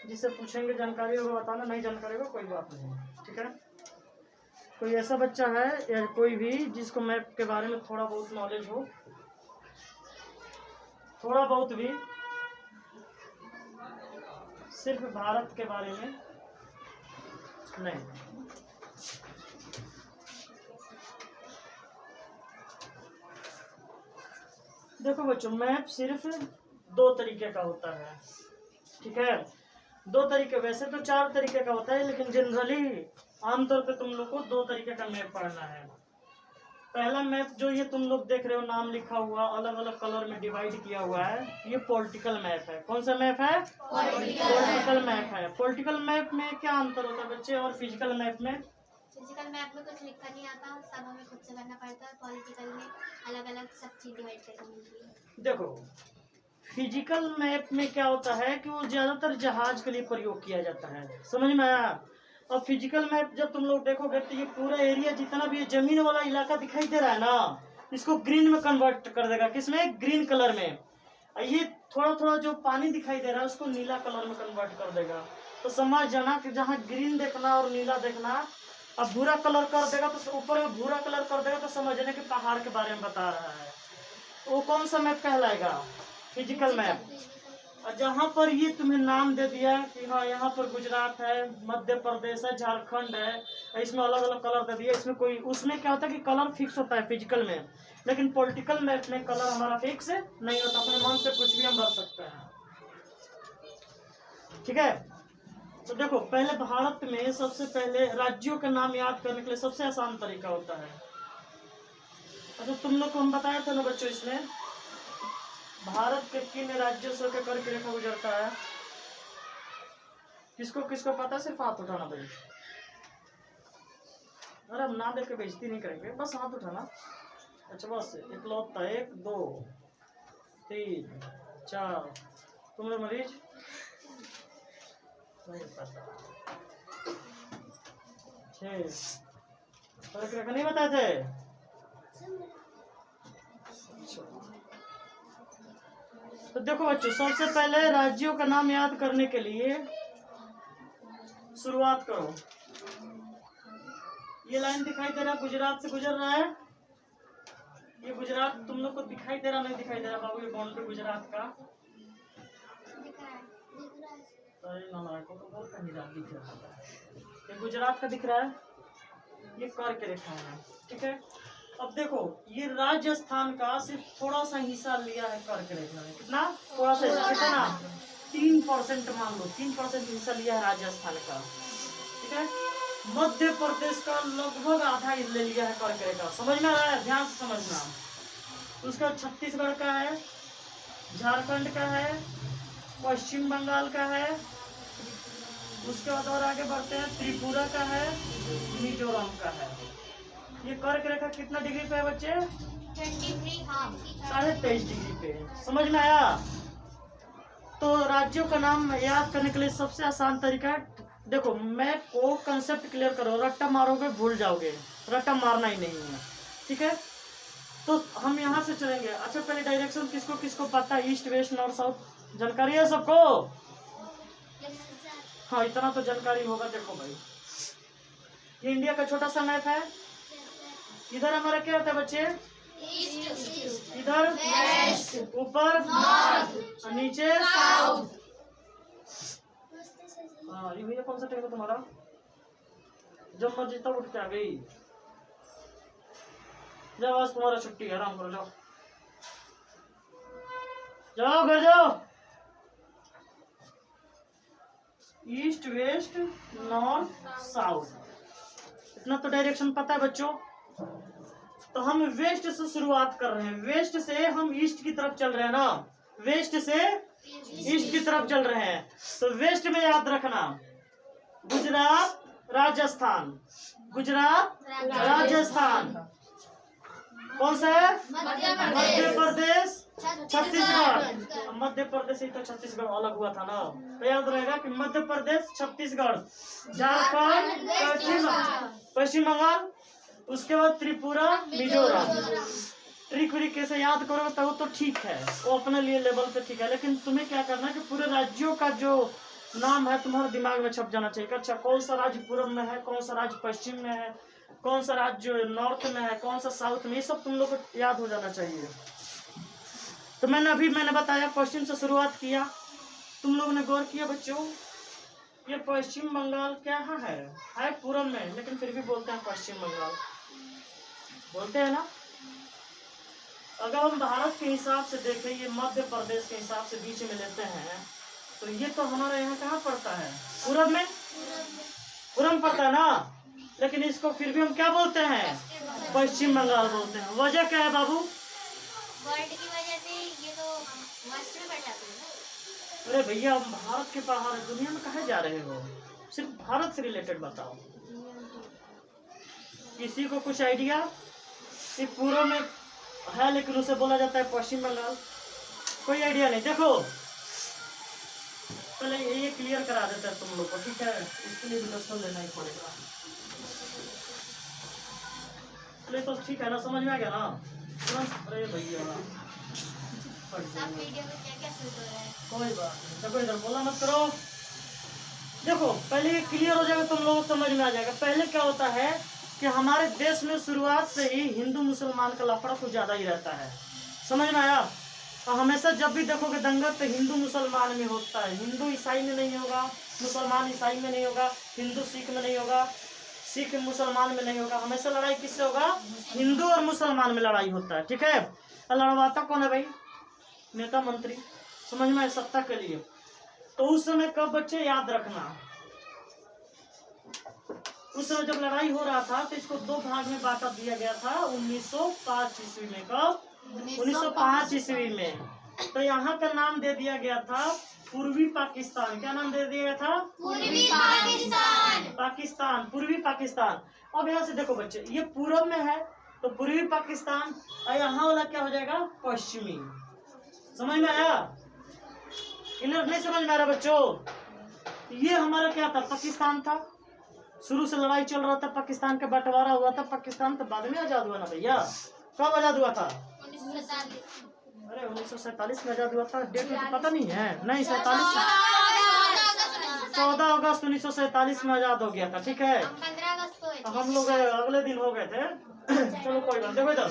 जिससे पूछेंगे जानकारी होगा बताना, नहीं जानकारी होगा कोई बात नहीं, ठीक है। कोई ऐसा बच्चा है या कोई भी जिसको मैप के बारे में थोड़ा बहुत नॉलेज हो, थोड़ा बहुत भी, सिर्फ भारत के बारे में नहीं। देखो बच्चों, मैप सिर्फ दो तरीके का होता है, ठीक है। दो तरीके, वैसे तो चार तरीके का होता है, लेकिन जनरली आमतौर पे तुम लोग को दो तरीके का मैप पढ़ना है। पहला मैप जो ये तुम लोग देख रहे हो, नाम लिखा हुआ, अलग अलग कलर में डिवाइड किया हुआ है, ये पॉलिटिकल मैप है। कौन सा मैप है? पॉलिटिकल मैप है। पॉलिटिकल मैप में क्या अंतर होता है बच्चे और फिजिकल मैप में? फिजिकल मैप में कुछ लिखा नहीं आता, सब हमें खुद से करना पड़ता है। पॉलिटिकल में अलग अलग सब चीज डिवाइड करनी होती है। देखो, फिजिकल मैप में क्या होता है कि वो ज्यादातर जहाज के लिए प्रयोग किया जाता है, समझ में आया। और फिजिकल मैप जब तुम लोग देखोगे तो ये पूरा एरिया जितना भी जमीन वाला इलाका दिखाई दे रहा है ना, इसको ग्रीन में कन्वर्ट कर देगा। किसमें? ग्रीन कलर में। और ये थोड़ा थोड़ा जो पानी दिखाई दे रहा है उसको नीला कलर में कन्वर्ट कर देगा। तो समझ जाना कि जहाँ ग्रीन देखना और नीला देखना, अब भूरा कलर कर देगा तो ऊपर में भूरा कलर कर देगा तो समझ जाना कि पहाड़ के बारे में बता रहा है। वो कौन सा मैप कहलाएगा? Physical map. और जहाँ पर ये तुम्हें नाम दे दिया कि हाँ यहाँ पर गुजरात है, मध्य प्रदेश है, झारखंड है, इसमें अलग अलग कलर दे दिया, इसमें कोई, उसमें क्या होता है कि कलर फिक्स होता है फिजिकल में, लेकिन पॉलिटिकल मैप में कलर हमारा फिक्स नहीं होता, अपने मन से कुछ भी हम भर सकते हैं, ठीक है। तो देखो, पहले भारत में सबसे पहले राज्यों के नाम याद करने के लिए सबसे आसान तरीका होता है। अच्छा, तुम लोग को हम बताया था ना बच्चों, इसमें भारत के किन राज्यों से होकर कर्क रेखा गुजरता है? किसको किसको पता? सिर्फ हाथ उठाना भाई। अरे हम नाम लेके बेइज्जती नहीं करेंगे, बस हाथ उठाना। अच्छा बस इकलौता, 1 2 3 4। तुम लोग मरीज नहीं पता, 6 कर्क रेखा नहीं बताए थे। तो देखो बच्चों, सबसे पहले राज्यों का नाम याद करने के लिए शुरुआत करो। ये लाइन दिखाई दे रहा है, गुजरात से गुजर रहा है। ये गुजरात तुम लोग को दिखाई दे रहा नहीं दिखाई दे रहा बाबू? ये बाउंड्री गुजरात का ये गुजरात का दिख रहा है, ये कर्क रेखा है, ठीक है। अब देखो, ये राजस्थान का सिर्फ थोड़ा सा हिस्सा लिया है कर्क रेखा में। कितना? थोड़ा सा, कितना? 3% मान लो, 3% हिस्सा लिया है राजस्थान का, ठीक है। मध्य प्रदेश का लगभग आधा ले लिया है कर्क रेखा। समझ में आ रहा है? ध्यान से समझना। उसका छत्तीसगढ़ का है, झारखंड का है, पश्चिम बंगाल का है, उसके बाद और आगे बढ़ते हैं, त्रिपुरा का है, मिजोरम का है। ये कर्क रेखा कितना डिग्री पे है बच्चे? 23.5 डिग्री पे। समझ में आया? तो राज्यों का नाम याद करने के लिए सबसे आसान तरीका है, देखो मैप को कंसेप्ट क्लियर करो, रट्टा मारोगे भूल जाओगे, रट्टा मारना ही नहीं है, ठीक है। तो हम यहाँ से चलेंगे। अच्छा, पहले डायरेक्शन किसको किसको पता है? ईस्ट वेस्ट नॉर्थ साउथ जानकारी है सबको? हाँ, इतना तो जानकारी होगा। देखो भाई, ये इंडिया का छोटा सा मैप है। इधर हमारा क्या होता है बच्चे? इधर ऊपर और नीचे साउथ। हाँ, ये भैया कौन सा टाइम है तुम्हारा? जब मर्जी तब उठ के आ गई। जाओ, आज तुम्हारा छुट्टी है, आराम करो, जाओ जाओ घर जाओ। ईस्ट वेस्ट नॉर्थ साउथ, इतना तो डायरेक्शन पता है बच्चों। तो हम वेस्ट से शुरुआत कर रहे हैं, वेस्ट से हम ईस्ट की तरफ चल रहे हैं ना, वेस्ट से ईस्ट की तरफ चल रहे हैं। तो वेस्ट में याद रखना, गुजरात राजस्थान, गुजरात राजस्थान। कौन सा है? मध्य प्रदेश छत्तीसगढ़। मध्य प्रदेश ही तो छत्तीसगढ़ अलग हुआ था ना, तो याद रहेगा कि मध्य प्रदेश छत्तीसगढ़, झारखंड पश्चिम बंगाल, उसके बाद त्रिपुरा मिजोरम। ट्रिक व्रिक से याद करोगे तब तो ठीक है, वो अपने लिए लेवल पे ठीक है, लेकिन तुम्हें क्या करना है कि पूरे राज्यों का जो नाम है तुम्हारे दिमाग में छप जाना चाहिए। अच्छा, कौन सा राज्य पूर्व में है, कौन सा राज्य पश्चिम में है, कौन सा राज्य नॉर्थ में है, कौन सा साउथ में, ये सब तुम लोग को याद हो जाना चाहिए। तो मैंने बताया पश्चिम से शुरुआत किया। तुम लोगों ने गौर किया बच्चों, ये पश्चिम बंगाल क्या है पूर्व में, लेकिन फिर भी बोलते हैं पश्चिम बंगाल, बोलते हैं ना। अगर हम भारत के हिसाब से देखें, ये मध्य प्रदेश के हिसाब से बीच में लेते हैं, तो ये तो हमारे यहाँ कहाँ पड़ता है, पूरब में, पूरब में पड़ता है ना। लेकिन इसको फिर भी हम क्या बोलते हैं, पश्चिम बंगाल बोलते हैं। वजह क्या है बाबू? वर्ल्ड की वजह से ये तो वेस्ट में पड़ जाते हैं ना। अरे भैया, हम भारत के बाहर दुनिया में कहाँ जा रहे हो, सिर्फ भारत से रिलेटेड बताओ। किसी को कुछ आइडिया? ये पूर्व में है लेकिन उसे बोला जाता है पश्चिम बंगाल, कोई आइडिया नहीं। देखो पहले ये क्लियर करा देते हैं तुम लोग को, ठीक है, इसके लिए भी लेसन लेना ही पड़ेगा। चलिए तो ठीक है ना, समझ में आ गया ना? अरे भैया सब वीडियो में क्या क्या शूट हो रहा है। कोई बात नहीं, देखो इधर बोला मत करो। देखो पहले ये क्लियर हो जाएगा, तुम लोगों को समझ में आ जाएगा। पहले क्या होता है कि हमारे देश में शुरुआत से ही हिंदू मुसलमान का लफड़ा कुछ ज्यादा ही रहता है, समझ में आया? और हमेशा जब भी देखोगे दंगा तो हिंदू मुसलमान में होता है, हिंदू ईसाई में नहीं होगा, मुसलमान ईसाई में नहीं होगा, हिंदू सिख में नहीं होगा, सिख मुसलमान में नहीं होगा। हमेशा लड़ाई किससे होगा? हिंदू और मुसलमान में लड़ाई होता है, ठीक है। और लड़वाता कौन है भाई? नेता मंत्री, समझ में आया, सत्ता के लिए। तो उस समय कब बच्चे याद रखना, उस समय जब लड़ाई हो रहा था तो इसको दो भाग में बांटा दिया गया था 1905 ईस्वी में। कब? 1905 ईस्वी में। तो यहाँ का नाम दे दिया गया था पूर्वी पाकिस्तान। क्या नाम दे दिया गया था? पूर्वी पाकिस्तान। पाकिस्तान, पूर्वी पाकिस्तान। अब यहाँ से देखो बच्चे, ये पूर्व में है तो पूर्वी पाकिस्तान, और यहाँ वाला क्या हो जाएगा? पश्चिमी। समझ में आया? क्लियर? नहीं समझ में आ रहा बच्चों? ये हमारा क्या था? पाकिस्तान था। शुरू से लड़ाई चल रहा था, पाकिस्तान का बंटवारा हुआ था। पाकिस्तान तो बाद में आजाद हुआ ना भैया। कब आजाद हुआ था? 1947। अरे 1947 में आजाद हुआ था। डेट में तो पता नहीं है। नहीं, 47, 14 अगस्त 1947 में आजाद हो गया था, ठीक है। 15 अगस्त को हुए थे। हम लोग अगले दिन हो गए थे। चलो कोई बात। देखो इधर,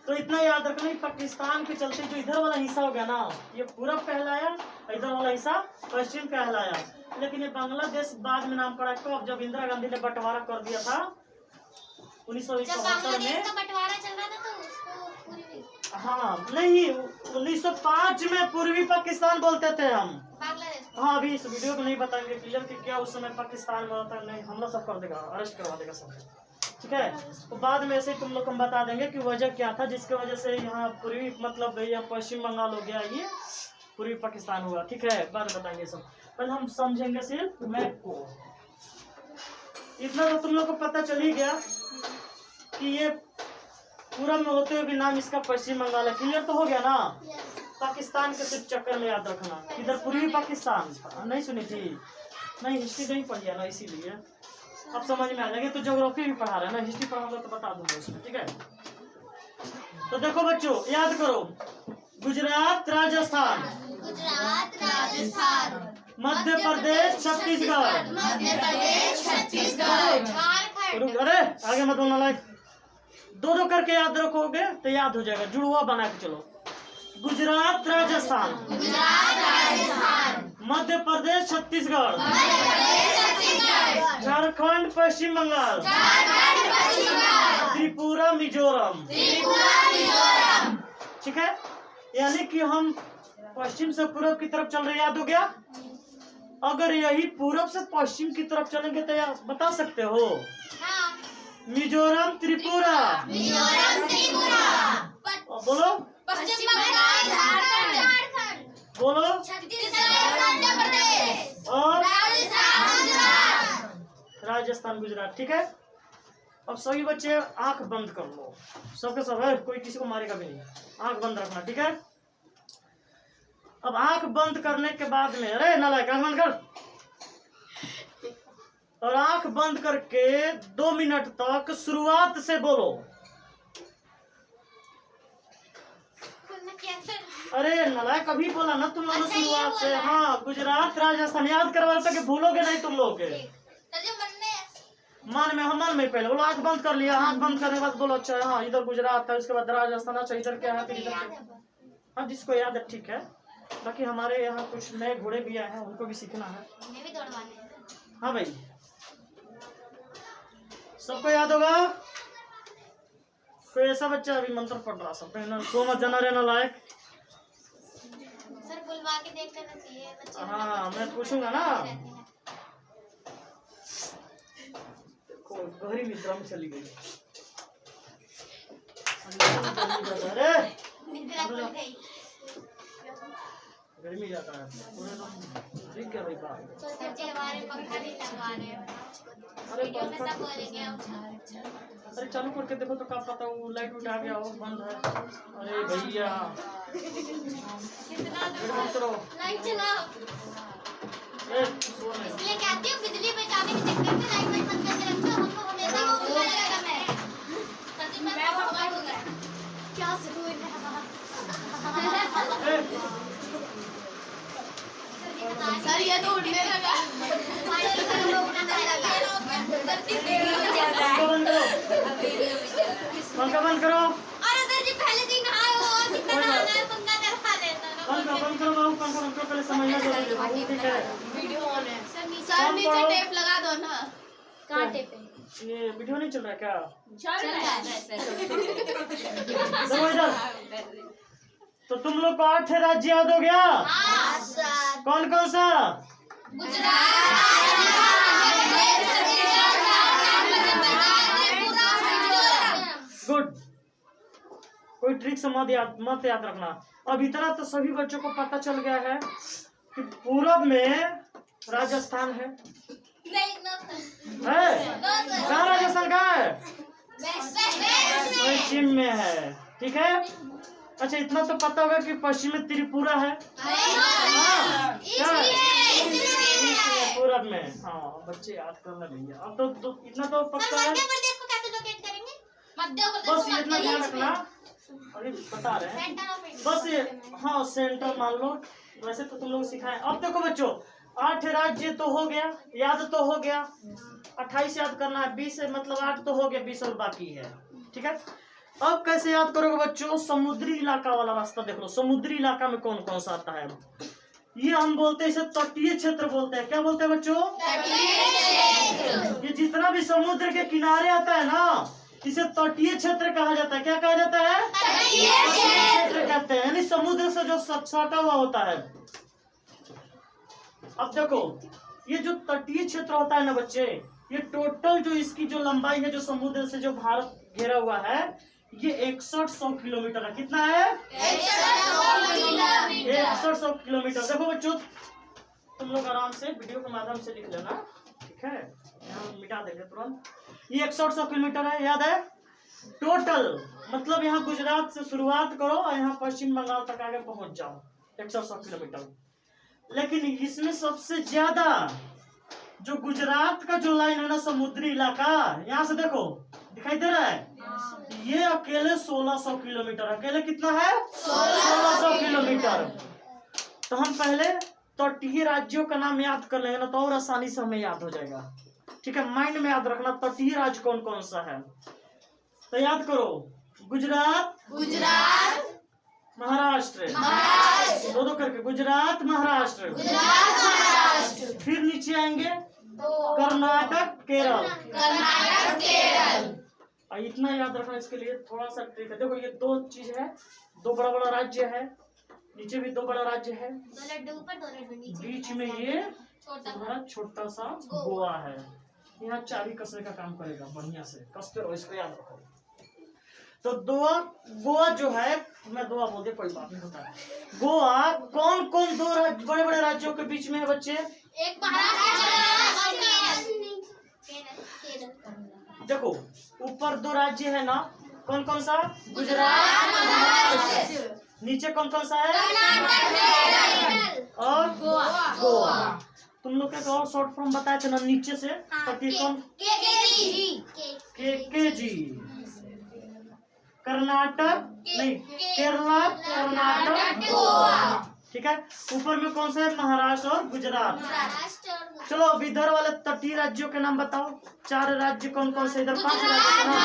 तो इतना याद रखना, पाकिस्तान के चलते जो इधर वाला हिस्सा हो गया ना, ये पूरब कहलाया, इधर वाला हिस्सा पश्चिम कहलाया। लेकिन ये बांग्लादेश बाद में नाम पड़ा। कब? जब इंदिरा गांधी ने बंटवारा कर दिया था 1971 जब बांग्लादेश में। का बंटवारा चल रहा था तो उसको पूर्वी, हाँ नहीं, 1905 में पूर्वी पाकिस्तान बोलते थे हम। बांग्लादेश को। हाँ, अभी इस वीडियो को नहीं बताएंगे क्लियर कि क्या उस समय पाकिस्तान में होता है, नहीं हमला सब कर देगा, अरेस्ट करवा देगा सब, ठीक है। तो बाद में ऐसे तुम लोग को हम बता देंगे कि वजह क्या था जिसके वजह से यहाँ पूर्वी मतलब यहाँ पश्चिम बंगाल हो गया, ये पूर्वी पाकिस्तान हुआ, ठीक है। बाद में बताएंगे सब, पहले हम समझेंगे सिर्फ मैप को। इतना तो तुम लोग को पता चल ही गया कि ये पूरब में होते हुए भी नाम इसका पश्चिम बंगाल है। क्लियर तो हो गया ना? पाकिस्तान के सिर्फ चक्कर में याद रखना, इधर पूर्वी पाकिस्तान नहीं सुनी थी, नहीं हिस्ट्री नहीं पढ़ी है ना, इसीलिए अब समझ में आ जाएगी। तो ज्योग्राफी भी पढ़ा रहे हैं ना, हिस्ट्री पढ़ाऊंगा तो बता दूंगा उसमें, ठीक है। तो देखो बच्चों, याद करो, गुजरात, राजस्थान, गुजरात, राजस्थान, मध्य प्रदेश, छत्तीसगढ़, मध्य प्रदेश, छत्तीसगढ़, झारखंड। अरे आगे मत बोलना, लाइक दो दो करके याद रखोगे तो याद हो जाएगा, जुड़वा बना के चलो। गुजरात, राजस्थान, गुजरात, राजस्थान, मध्य प्रदेश, छत्तीसगढ़, मध्य प्रदेश, छत्तीसगढ़, झारखंड, पश्चिम बंगाल, झारखंड, पश्चिम बंगाल, त्रिपुरा, मिजोरम, त्रिपुरा, मिजोरम। ठीक है। यानी कि हम पश्चिम से पूर्व की तरफ चल रहे, याद हो गया। अगर यही पूरब से पश्चिम की तरफ चलेंगे तो यार बता सकते हो, हाँ, मिजोरम, त्रिपुरा, मिजोरम, त्रिपुरा, बोलो, पश्चिम बंगाल, झारखंड, बोलो, छत्तीसगढ़, मध्य प्रदेश, और राजस्थान, गुजरात। राजस्थान, गुजरात, ठीक है। अब सभी बच्चे आंख बंद कर लो, सबके सब है, कोई किसी को मारेगा भी नहीं, आंख बंद रखना, ठीक है। अब आंख बंद करने के बाद में, अरे नालायक आंख बंद कर, और आंख बंद करके 2 मिनट तक शुरुआत से बोलो। अरे नालायक कभी बोला ना तुम लोगों ने अच्छा, ये शुरुआत से। बोला। हाँ गुजरात राजस्थान याद करवाता कि भूलोगे नहीं तुम लोग के। तो जो मन में मन में, हम मन में पहले बोलो, आंख बंद कर लिया, आंख बंद करने के बाद बोलो अच्छा हाँ इधर गुजरात है, उसके बाद राजस्थान, अच्छा इधर क्या है, फिर इधर याद क्या। है। हाँ जिसको याद है ठीक है। बाकी हमारे यहाँ कुछ नए घोड़े भी आए हैं, उनको भी सीखना है। हमें भी दौड़वाने हैं। हाँ भाई सबको याद होगा। कोई ऐसा बच्चा अभी मंत्र पढ़ रहा सब सो मत जाना रहना लायक। सर बुलवा के देख लेना चाहिए बच्चे। हाँ, मैं पूछूंगा ना। रहते हैं। गहरी निद्रा में चली गई। अरे निद्रा खुल गई। गर्मी जाता है पूरे लोग ठीक है भाई बात। तो सर जी हमारे पंखा भी लगवा रहे हैं। अरे वीडियो में पंखा सब बोलेंगे हम। अरे चालू करके देखो तो क्या पता वो लाइट उठ आ गया हो, बंद है। अरे भैया कितना बंद करो। लाइट चलाओ। ए, सो नहीं। इसलिए कहती हूँ बिजली बचाने के चक्कर में लाइट बंद करके रखो। हमको हमेशा वो बुला रहेगा। मैं भगवान हो गया। क्या सुकून है। ए, सर ये तो उड़ने लगा। पंखा बंद करो। अरे सर जी पहले दिन नहाए हो, कितना नहाना है, पंखा करवा लेना। बंद करो बाबू, पंखा बंद करो, पहले समझना जरूरी है बाबू, ठीक है। वीडियो ऑन है। सर नीचे टेप लगा दो ना। कहाँ टेप है? ये वीडियो नहीं चल रहा है क्या? चल रहा है। देखो इधर। तो तुम लोग को 8 राज्य याद हो गया? हाँ सर। कौन कौन सा? गुड। कोई ट्रिक से मत याद रखना। अब इतना तो सभी बच्चों को पता चल गया है कि पूरब में राजस्थान है। कहाँ राजस्थान का है? पश्चिम में है, ठीक है। अच्छा इतना तो पता होगा कि पश्चिम में त्रिपुरा है। हाँ, क्या है? पूरब में। हाँ बच्चे याद करना भैया। अब तो इतना तो पक्का है। मध्य प्रदेश को कैसे लोकेट करेंगे? मध्य प्रदेश बस को इतना ध्यान रखना। अरे बता रहे हैं सेंटर ऑफ इंडिया। बस ये। हाँ सेंटर मान लो। वैसे तो तुम लोग सिखाए। अब देखो बच्चों 8 राज्य तो हो गया, याद तो हो गया। 28 याद करना है, 20 मतलब 8 तो हो गया, 20 और बाकी है, ठीक है। अब कैसे याद करोगे बच्चों? समुद्री इलाका वाला रास्ता देख लो। समुद्री इलाका में कौन कौन सा आता है? ये हम बोलते हैं, इसे तटीय क्षेत्र बोलते हैं। क्या बोलते हैं बच्चों? ये जितना भी समुद्र के किनारे आता है ना, इसे तटीय क्षेत्र कहा जाता है। क्या कहा जाता है? तटीय क्षेत्र कहते हैं, यानी समुद्र से जो सटा हुआ होता है। अब देखो ये जो तटीय क्षेत्र होता है ना बच्चे, ये टोटल जो इसकी जो लंबाई है, जो समुद्र से जो भारत घेरा हुआ है, ये 6100 किलोमीटर है। कितना है? 6100 किलोमीटर। देखो बच्चों तुम लोग आराम से वीडियो के माध्यम से लिख लेना, ठीक है। यहाँ मिटा देंगे तुरंत। ये 6100 किलोमीटर है, याद है? टोटल मतलब यहाँ गुजरात से शुरुआत करो और यहाँ पश्चिम बंगाल तक आगे पहुंच जाओ, 6100 किलोमीटर। लेकिन इसमें सबसे ज्यादा जो गुजरात का जो लाइन है ना, समुद्री इलाका, यहाँ से देखो दिखाई दे रहा है, ये अकेले 1600 किलोमीटर। अकेले कितना है? 1600 किलोमीटर। तो हम पहले तटीय राज्यों का नाम याद कर लेंगे ना, तो और आसानी से हमें याद हो जाएगा, ठीक है। माइंड में याद रखना तटीय राज्य कौन कौन सा है। तो याद करो, गुजरात, महाराष्ट्र, दो करके, गुजरात महाराष्ट्र, फिर नीचे आएंगे कर्नाटक, केरल। और इतना याद रखना, इसके लिए थोड़ा सा ट्रिक है। देखो ये 2 चीज है, 2 बड़ा बड़ा राज्य है, नीचे भी 2 बड़ा राज्य है, 2 लड्डू ऊपर 2 लड्डू नीचे। बीच में ये तुम्हारा छोटा सा गोवा है। यहाँ चाबी कसने का काम करेगा, बढ़िया से कसते रहो, इसको याद रखो। तो गोवा जो है, मैं गोवा बोल दिया कोई बात नहीं होता है। गोवा कौन कौन 2 बड़े बड़े राज्यों के बीच में है बच्चे? एक महाराष्ट्र। देखो ऊपर 2 राज्य है ना, कौन कौन सा? गुजरात, महाराष्ट्र। नीचे कौन कौन सा है? और गोवा। तुम लोग के और शॉर्ट फॉर्म बताए थे ना नीचे से, केकेजी। कर्नाटक नहीं, केरला, कर्नाटक, गोवा। ठीक है, ऊपर में कौन सा है? महाराष्ट्र और गुजरात। चलो अब इधर वाले तटीय राज्यों के नाम बताओ। 4 राज्य कौन कौन से? इधर 5 राज्य के नाम।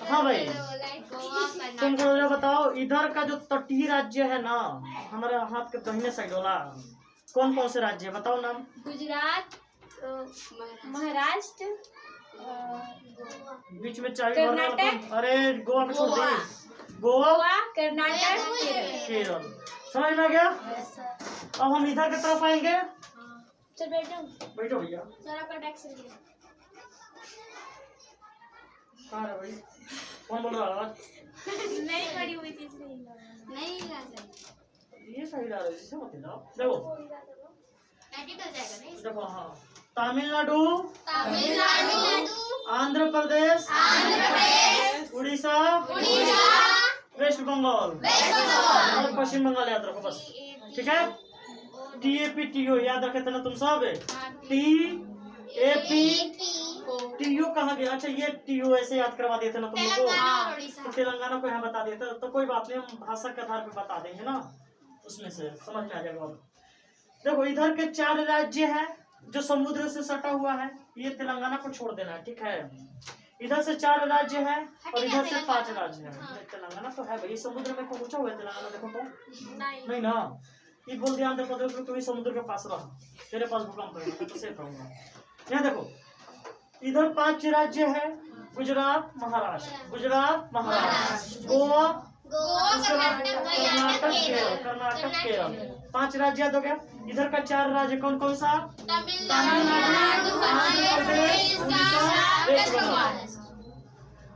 हाँ भाई, तुमको ये बताओ, इधर का जो तटीय राज्य है ना, हमारे हाथ के दाहिने साइड वाला, कौन कौन से राज्य है बताओ नाम। गुजरात, महाराष्ट्र, बीच में चाबी कर्नाटक। अरे गोवा को छोड़ दी। गोवा, कर्नाटक, केरल। समझ में आ गया? अब हम इधर की तरफ आएंगे। सर बैठो। बैठो भैया। सर आपका टैक्स कहाँ है भाई? कौन बोल रहा है? नहीं पड़ी हुई थी नहीं ये सही रहा है, इससे मत हिलाओ। देखो देखो, हाँ, तमिलनाडु, आंध्र प्रदेश, उड़ीसा, वेस्ट बंगाल और पश्चिम बंगाल याद रखो बस। ठीक है, TAPTO याद रखे थे ना तुम सब। TAPTO कहाँ गया? अच्छा, ये TO ऐसे याद करवा दिए थे ना तुम लोग को, तो तेलंगाना को यहाँ बता देते तो कोई बात नहीं, हम भाषा के आधार पे बता देंगे ना, उसमें से समझ में आ जाएगा। देखो इधर के 4 राज्य हैं जो समुद्र से सटा हुआ है, ये तेलंगाना को छोड़ देना है। ठीक है, इधर से 4 राज्य हैं और इधर से 5 राज्य हैं। तेलंगाना तो है भाई, समुद्र में पहुंचा हुआ है तेलंगाना, देखो तो नहीं ना, ये बोल दिया आंध्र प्रदेश में, कोई समुद्र के पास रहा, तेरे पास भूकंप है तो सेफ रहूंगा। यहाँ देखो इधर 5 राज्य है, गुजरात, महाराष्ट्र, गुजरात, महाराष्ट्र, गोवा, कर्नाटक, केरल। 5 राज्य याद हो गया। इधर का 4 राज्य कौन कौन सा? तमिलनाडु, आंध्र प्रदेश, उड़ीसा, वेस्ट बंगाल।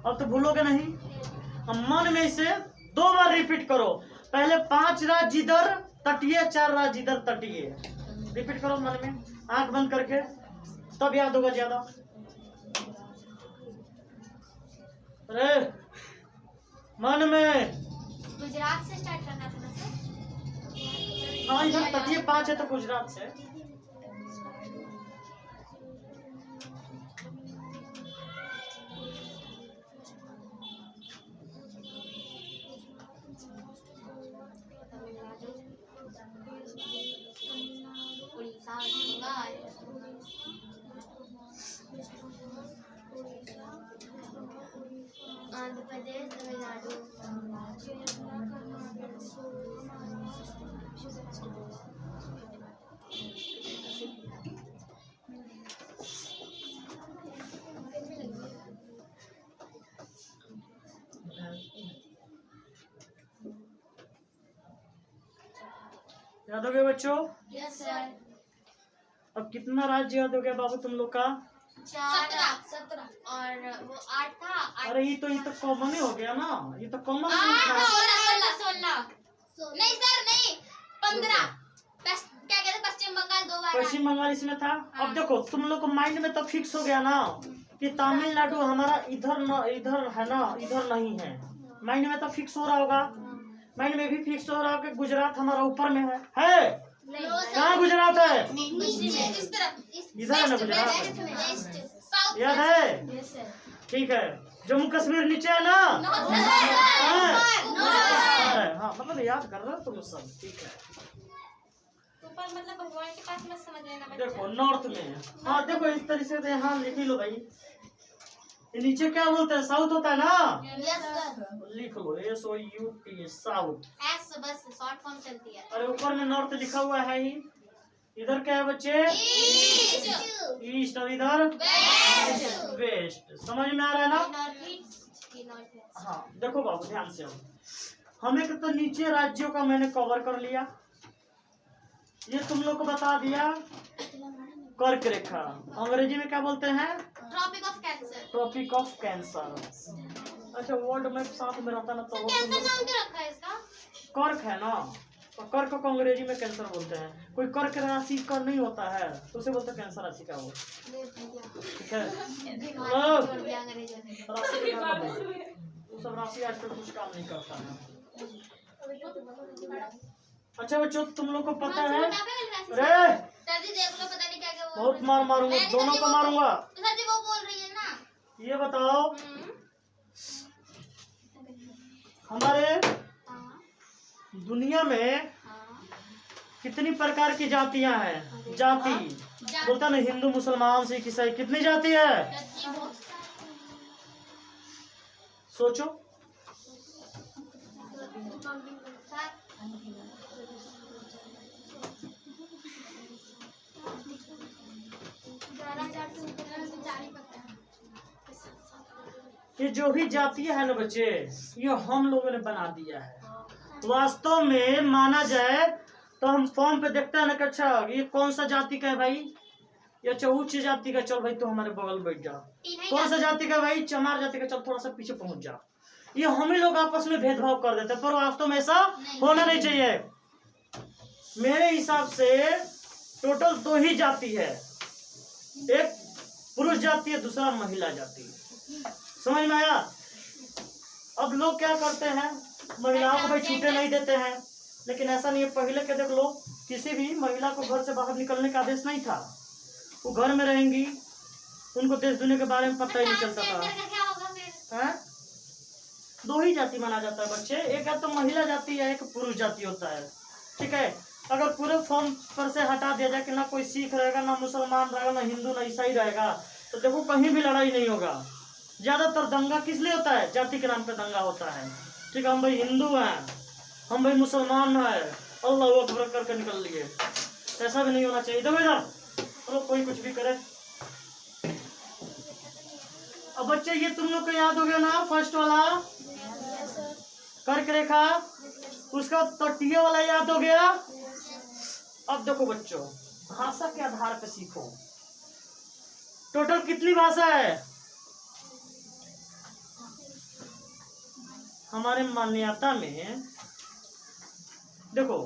अब तो भूलोगे नहीं, हम मन में इसे 2 बार रिपीट करो। पहले 5 राज्य इधर तटीय, 4 राज्य इधर तटीय। रिपीट करो मन में, आंख बंद करके, तब याद होगा ज्यादा। अरे मन में गुजरात से स्टार्ट करना था ना सर? हाँ, इधर तटीय 5 है तो गुजरात से। उड़ीसा, बंगाल, आंध्र प्रदेश, तमिलनाडु, याद हो गया बच्चों? Yes sir. अब कितना राज्य याद हो गया बाबू तुम लोग का? 17 और वो 8 था। अरे ये तो कॉमन ही हो गया ना, ये तो कॉमन। 16 नहीं सर, नहीं 15। क्या कहते हैं, पश्चिम बंगाल 2 बार। पश्चिम बंगाल इसमें था। अब देखो तुम लोग को माइंड में तो फिक्स हो गया ना कि तमिलनाडु हमारा इधर है ना, इधर नहीं है। माइंड में तो फिक्स हो रहा होगा, माइंड में भी फिक्स हो रहा होगा कि गुजरात हमारा ऊपर में है। कहाँ गुजरात है? इधर है ना गुजरात, याद है? ठीक है, जम्मू कश्मीर नीचे है ना? हाँ, मतलब याद कर रहे हो तुम सब। ठीक है, ऊपर मतलब भगवान के पास मत समझ लेना। देखो नॉर्थ में, हाँ देखो इस तरीके से यहाँ लिख लो भाई। ये नीचे क्या बोलते हैं? साउथ होता है ना? Yes sir. लिख लो SOUT, south. S bus short form चलती है। अरे ऊपर में नॉर्थ लिखा हुआ है ही। इधर क्या है बच्चे? ईस्ट। और इधर वेस्ट। समझ में आ रहा है ना? हाँ देखो बाबू ध्यान से, हमें तो नीचे राज्यों का मैंने कवर कर लिया, ये तुम लोग को बता दिया। कर्क रेखा अंग्रेजी में क्या बोलते हैं? Tropic of cancer. Tropic of cancer. अच्छा, वर्ल्ड मैप साथ में रहता ना तो कैंसर नाम क्यों रखा है इसका? कर्क है ना, तो कर्क को अंग्रेजी में कैंसर बोलते हैं। कोई कर्क राशि का नहीं होता है तो उसे बोलते हैं कैंसर राशि का। वो ठीक है, राशि के नाम वो सब राशि आजकल कुछ काम नहीं करता है। अच्छा बच्चों, तुम लोग को पता है? अरे अरे दादी देख लो, पता नहीं क्या क्या बोल बहुत मार मारूंगा, दोनों को मारूंगा। तो सर जी वो बोल रही है ना। ये बताओ, हमारे हाँ दुनिया में हाँ कितनी प्रकार की जातियां हैं? जाति बोलता ना, हिंदू, मुसलमान, सिख, ईसाई, कितनी जाति है? सर जी बहुत सोचो। ये जो भी जातियां है ना बच्चे, ये हम लोगों ने बना दिया है। वास्तव में माना जाए तो हम फॉर्म पे देखते हैं ना कि अच्छा ये कौन सा जाति का है भाई, ये अच्छा उच्च जाति का, चल भाई तो हमारे बगल बैठ जा। कौन सा जाति का भाई, चमार जाति का, चल थोड़ा सा पीछे पहुंच जा। ये हम ही लोग आपस में भेदभाव कर देते हैं, पर वास्तव में ऐसा होना नहीं चाहिए। मेरे हिसाब से टोटल 2 ही जाति है, एक पुरुष जाति है, दूसरा महिला जाति। समझ में आया? अब लोग क्या करते हैं, महिलाओं को भाई छूटे नहीं देते हैं, लेकिन ऐसा नहीं है। पहले के देख लो, किसी भी महिला को घर से बाहर निकलने का आदेश नहीं था, वो घर में रहेंगी, उनको देश दुनिया के बारे में पता ही नहीं चलता था। है 2 ही जाति माना जाता है बच्चे, एक है तो महिला जाति है, एक पुरुष जाति होता है। ठीक है, अगर पूरे फॉर्म पर से हटा दिया जाए कि ना कोई सिख रहेगा, ना मुसलमान रहेगा, ना हिंदू, ना ईसाई रहेगा, तो देखो कहीं भी लड़ाई नहीं होगा। ज्यादातर दंगा किस लिए होता है? जाति के नाम पे दंगा होता है। ठीक है, हम भाई हिंदू हैं, हम भाई मुसलमान हैं, अल्लाह अकबर करके निकल लिए। ऐसा भी नहीं होना चाहिए। देखो इधर, चलो कोई कुछ भी करे। अब बच्चे ये तुम लोग को याद हो गया ना, फर्स्ट वाला कर्क रेखा, उसका तटीय वाला याद हो गया। अब देखो बच्चों, भाषा के आधार पर सीखो। टोटल कितनी भाषा है हमारे मान्यता में? देखो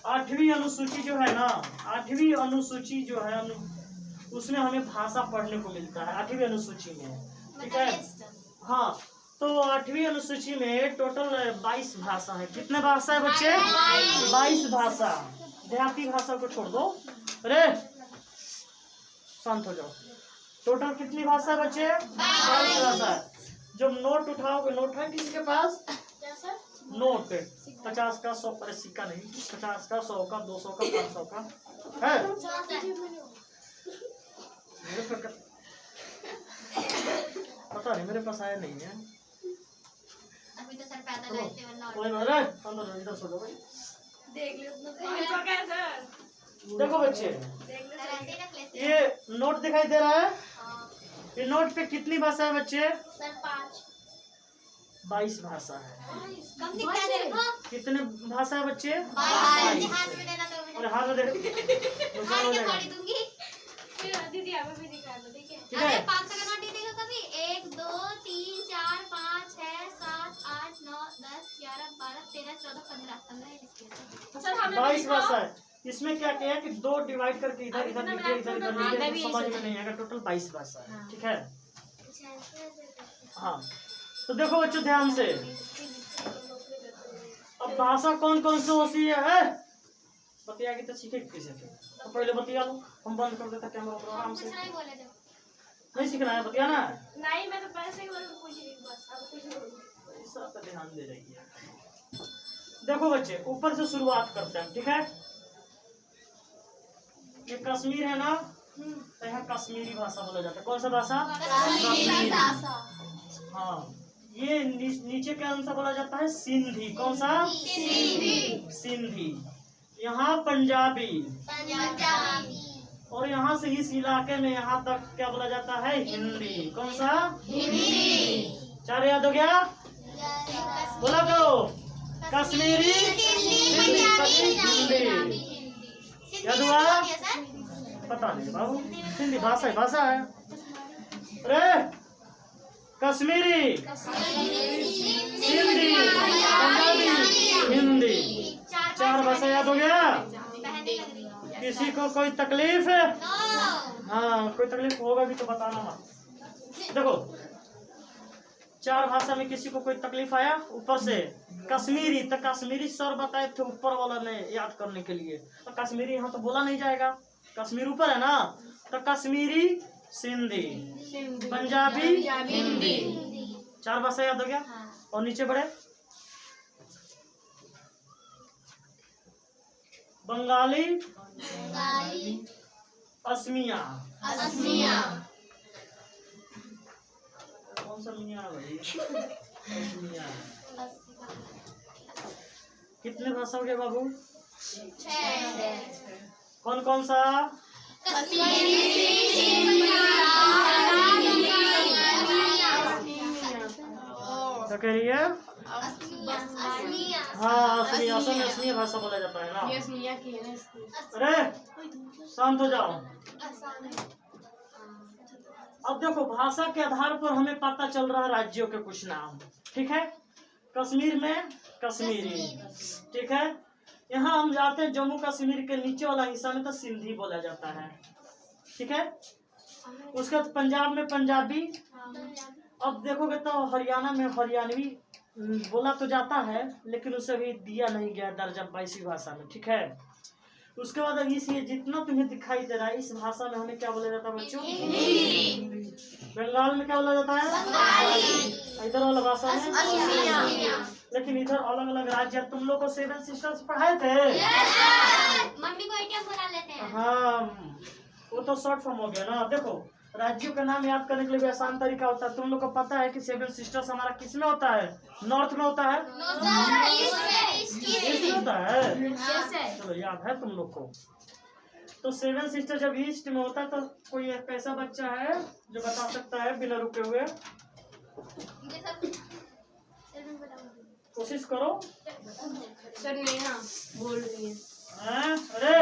8वीं अनुसूची जो है ना, 8वीं अनुसूची जो है उसमें हमें भाषा पढ़ने को मिलता है, 8वीं अनुसूची में। ठीक है, हाँ, तो 8वीं अनुसूची में टोटल 22 भाषा है। कितने भाषा है बच्चे? 22 भाषा। देहाती भाषा को छोड़ दो, अरे शांत हो जाओ। टोटल कितनी भाषा है बच्चे? 22 भाषा है। जब नोट उठाओगे, नोट है किसी के पास? नोट 50 का, 100 का, सिक्का नहीं, 50 का, 100 का, 200 का, 500 का है। पता नहीं, मेरे पास आया नहीं है अभी तो सर पैदल आए थे, वरना कोई ना। अरे अंदर इधर सो जाओ भाई। देख लो देखो बच्चे, ये नोट दिखाई दे रहा है, ये नोट पे कितनी भाषा है बच्चे? सर 5 22 भाषा है। कम दिखता है देखो। कितने भाषा है बच्चे? 22। हाथ में देना तो और हाथ में देखो, नुकसान हो जाएगा। फाड़ी दूंगी। दीदी आप भी दिखा दो, ठीक है? ठीक है। अरे 500 का नोट देगा कभी? 1 2 3 4 5 6 7 8 9 10 11 12 13 14 15 15 22 भाषा है। इसमें क्या किया कि 2 डिवाइड करके इधर इधर लीजिए, इधर इधर लीजिए, तो समझ में नहीं आएगा। टोटल 22 भाषा है। ठीक है, हाँ। तो देखो बच्चों ध्यान से, अब भाषा कौन कौन सी होती है? बतियागी तो सीखे किसी से, तो पहले बतिया लो, हम बंद कर देते कैमरा को आराम से। नहीं सीखना है, बतियाना है। नहीं, मैं तो पैसे ही बोल रही हूं, बस अब कुछ नहीं। इस पर ध्यान दे रही है। देखो बच्चे, ऊपर से शुरुआत करते हैं। ठीक है, ये कश्मीर है ना, तो यहाँ कश्मीरी भाषा बोला जाता है। कौन सा भाषा? कश्मीरी। हाँ, ये नीचे के अनुसार बोला जाता है सिंधी। कौन सा? सिंधी। यहाँ पंजाबी, और यहाँ से इस इलाके में यहाँ तक क्या बोला जाता है? हिंदी। कौन सा? हिंदी। 4 याद हो गया? बोला करो, कश्मीरी, सिंधी, हिंदी। याद हुआ? पता नहीं बाबू, हिंदी भाषा है। अरे कश्मीरी, सिंधी, पंजाबी, हिंदी, 4 भाषा याद हो गया? किसी को कोई तकलीफ है? हाँ, कोई तकलीफ होगा भी तो बताना मत। देखो 4 भाषा में किसी को कोई तकलीफ आया? ऊपर से कश्मीरी, तो कश्मीरी सर बताए थे ऊपर वाला ने याद करने के लिए, तो कश्मीरी यहाँ तो बोला नहीं जाएगा, कश्मीर ऊपर है ना, तो कश्मीरी सिंधी, पंजाबी हिंदी, 4 भाषा याद हो गया। और नीचे बढ़े, बंगाली असमिया, कौन सा मियाँ है भाई? असमिया। कितने भाषा हो गए बाबू? 6। कौन कौन सा? क्या कह रही है? हाँ असमिया, असम में असमिया भाषा बोला जाता है ना। अरे शांत हो जाओ। अब देखो भाषा के आधार पर हमें पता चल रहा है राज्यों के कुछ नाम, ठीक है। कश्मीर में कश्मीरी, ठीक है। यहाँ हम जाते हैं जम्मू कश्मीर के नीचे वाला हिस्सा में तो सिंधी बोला जाता है, ठीक है। उसके बाद पंजाब में पंजाबी। अब देखोगे तो हरियाणा में हरियाणवी बोला तो जाता है, लेकिन उसे भी दिया नहीं गया दर्जा 22वीं भाषा में, ठीक है। उसके बाद अब इस ये जितना तुम्हें दिखाई दे रहा है इस भाषा में हमें क्या बोला जाता है बच्चों? बंगाल में क्या बोला जाता है? इधर वाला भाषा में, लेकिन इधर अलग अलग राज्य। तुम लोग को 7 सिस्टर्स पढ़ाए थे? मम्मी को एटीएम बना लेते हैं। हाँ वो तो शॉर्ट फॉर्म हो गया ना। देखो राज्यों का नाम याद करने के लिए भी आसान तरीका होता है। तुम लोग को पता है कि 7 सिस्टर्स हमारा किस में होता है? नॉर्थ में होता है, ईस्ट में होता है। चलो याद है तुम लोग को। तो 7 सिस्टर जब ईस्ट में होता है तो कोई एक ऐसा बच्चा है जो बता सकता है बिना रुके हुए? कोशिश करो। सर नेहा बोल रही है। अरे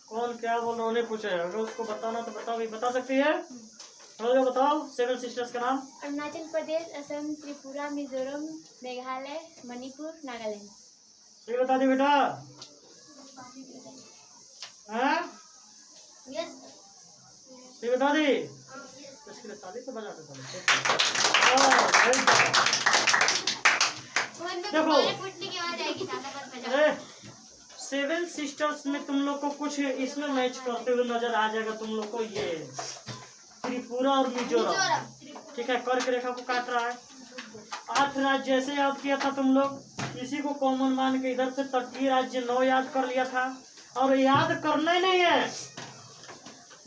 कौन क्या बोल रहा? उन्हें पूछा है, अगर उसको बताना तो बताओ। भी बता सकती है? चलो बताओ 7 सिस्टर्स का नाम। अरुणाचल प्रदेश, असम, त्रिपुरा, मिजोरम, मेघालय, मणिपुर, नागालैंड। ये बता दी बेटा। हाँ ये बता दी। इसके लिए ताली तो बजा दो। देखो 7 सिस्टर्स में तुम लोग को कुछ इसमें मैच करते हुए नजर आ जाएगा तुम लोग को। ये त्रिपुरा और मिजोरम, ठीक है। कर्क रेखा को काट रहा है। 8 राज्य जैसे याद किया था तुम लोग, इसी को कॉमन मान के इधर से तटीय राज्य 9 याद कर लिया था। और याद करना ही नहीं है,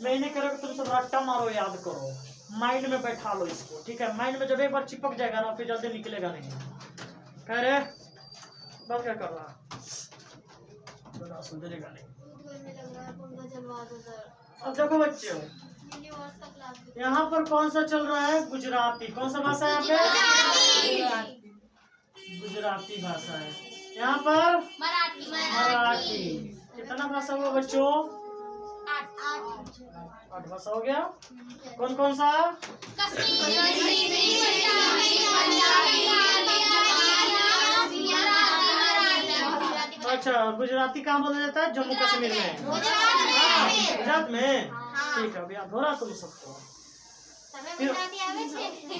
मैंने करो तुम सब रट्टा मारो, याद करो, माइंड में बैठा लो इसको, ठीक है। माइंड में जब एक बार चिपक जाएगा ना फिर जल्दी निकलेगा नहीं। कह रहे बस क्या कर रहा सुधरेगा नहीं। अब देखो बच्चों यहाँ पर कौन सा चल रहा है? गुजराती। कौन सा भाषा है यहाँ पे? गुजराती भाषा है। यहाँ पर मराठी। कितना भाषा हुआ बच्चों? 8 भाषा हो गया। कौन कौन सा? अच्छा गुजराती कहाँ बोला जाता है? जम्मू कश्मीर में, गुजरात में, ठीक है। याद हो रहा तुम सबको?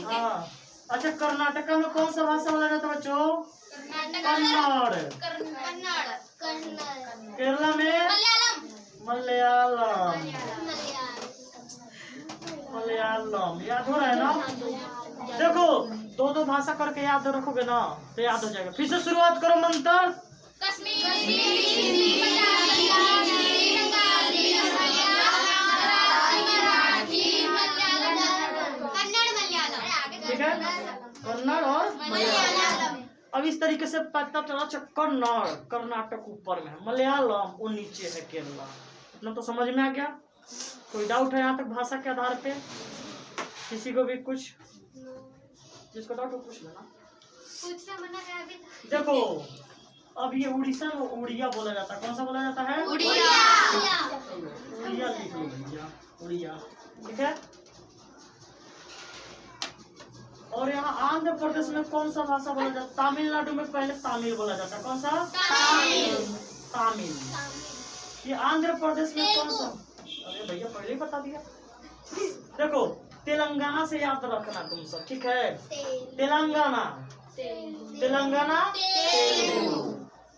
हाँ अच्छा कर्नाटका में कौन सा भाषा बोला जाता है बच्चों? कन्नड़। केरला में मलयालम। मलयालम याद हो रहा है ना? देखो 2-2 भाषा करके याद रखोगे ना तो याद हो जाएगा। फिर से शुरुआत करो मंत्र। ठीक है कन्नड़ और मलयालम। अब इस तरीके से पता चला कन्नड़ कर्नाटक ऊपर में है, मलयालम वो नीचे है, केरला। इतना तो समझ में आ गया? कोई डाउट है यहाँ तक भाषा के आधार पे? किसी को भी कुछ? जिसको डाउट हो पूछ लेना। देखो अब ये उड़ीसा में उड़िया बोला जाता है। कौन सा बोला जाता है? उड़िया लिख लो भैया, उड़िया, ठीक है। और यहाँ आंध्र प्रदेश में कौन सा भाषा बोला जाता है? तमिलनाडु में पहले तमिल बोला जाता है। कौन सा? तमिल। ये आंध्र प्रदेश में कौन सा? अरे भैया पहले ही बता दिया। देखो तेलंगाना से याद रखना तुम सब, ठीक है। तेलंगाना, तेलंगाना,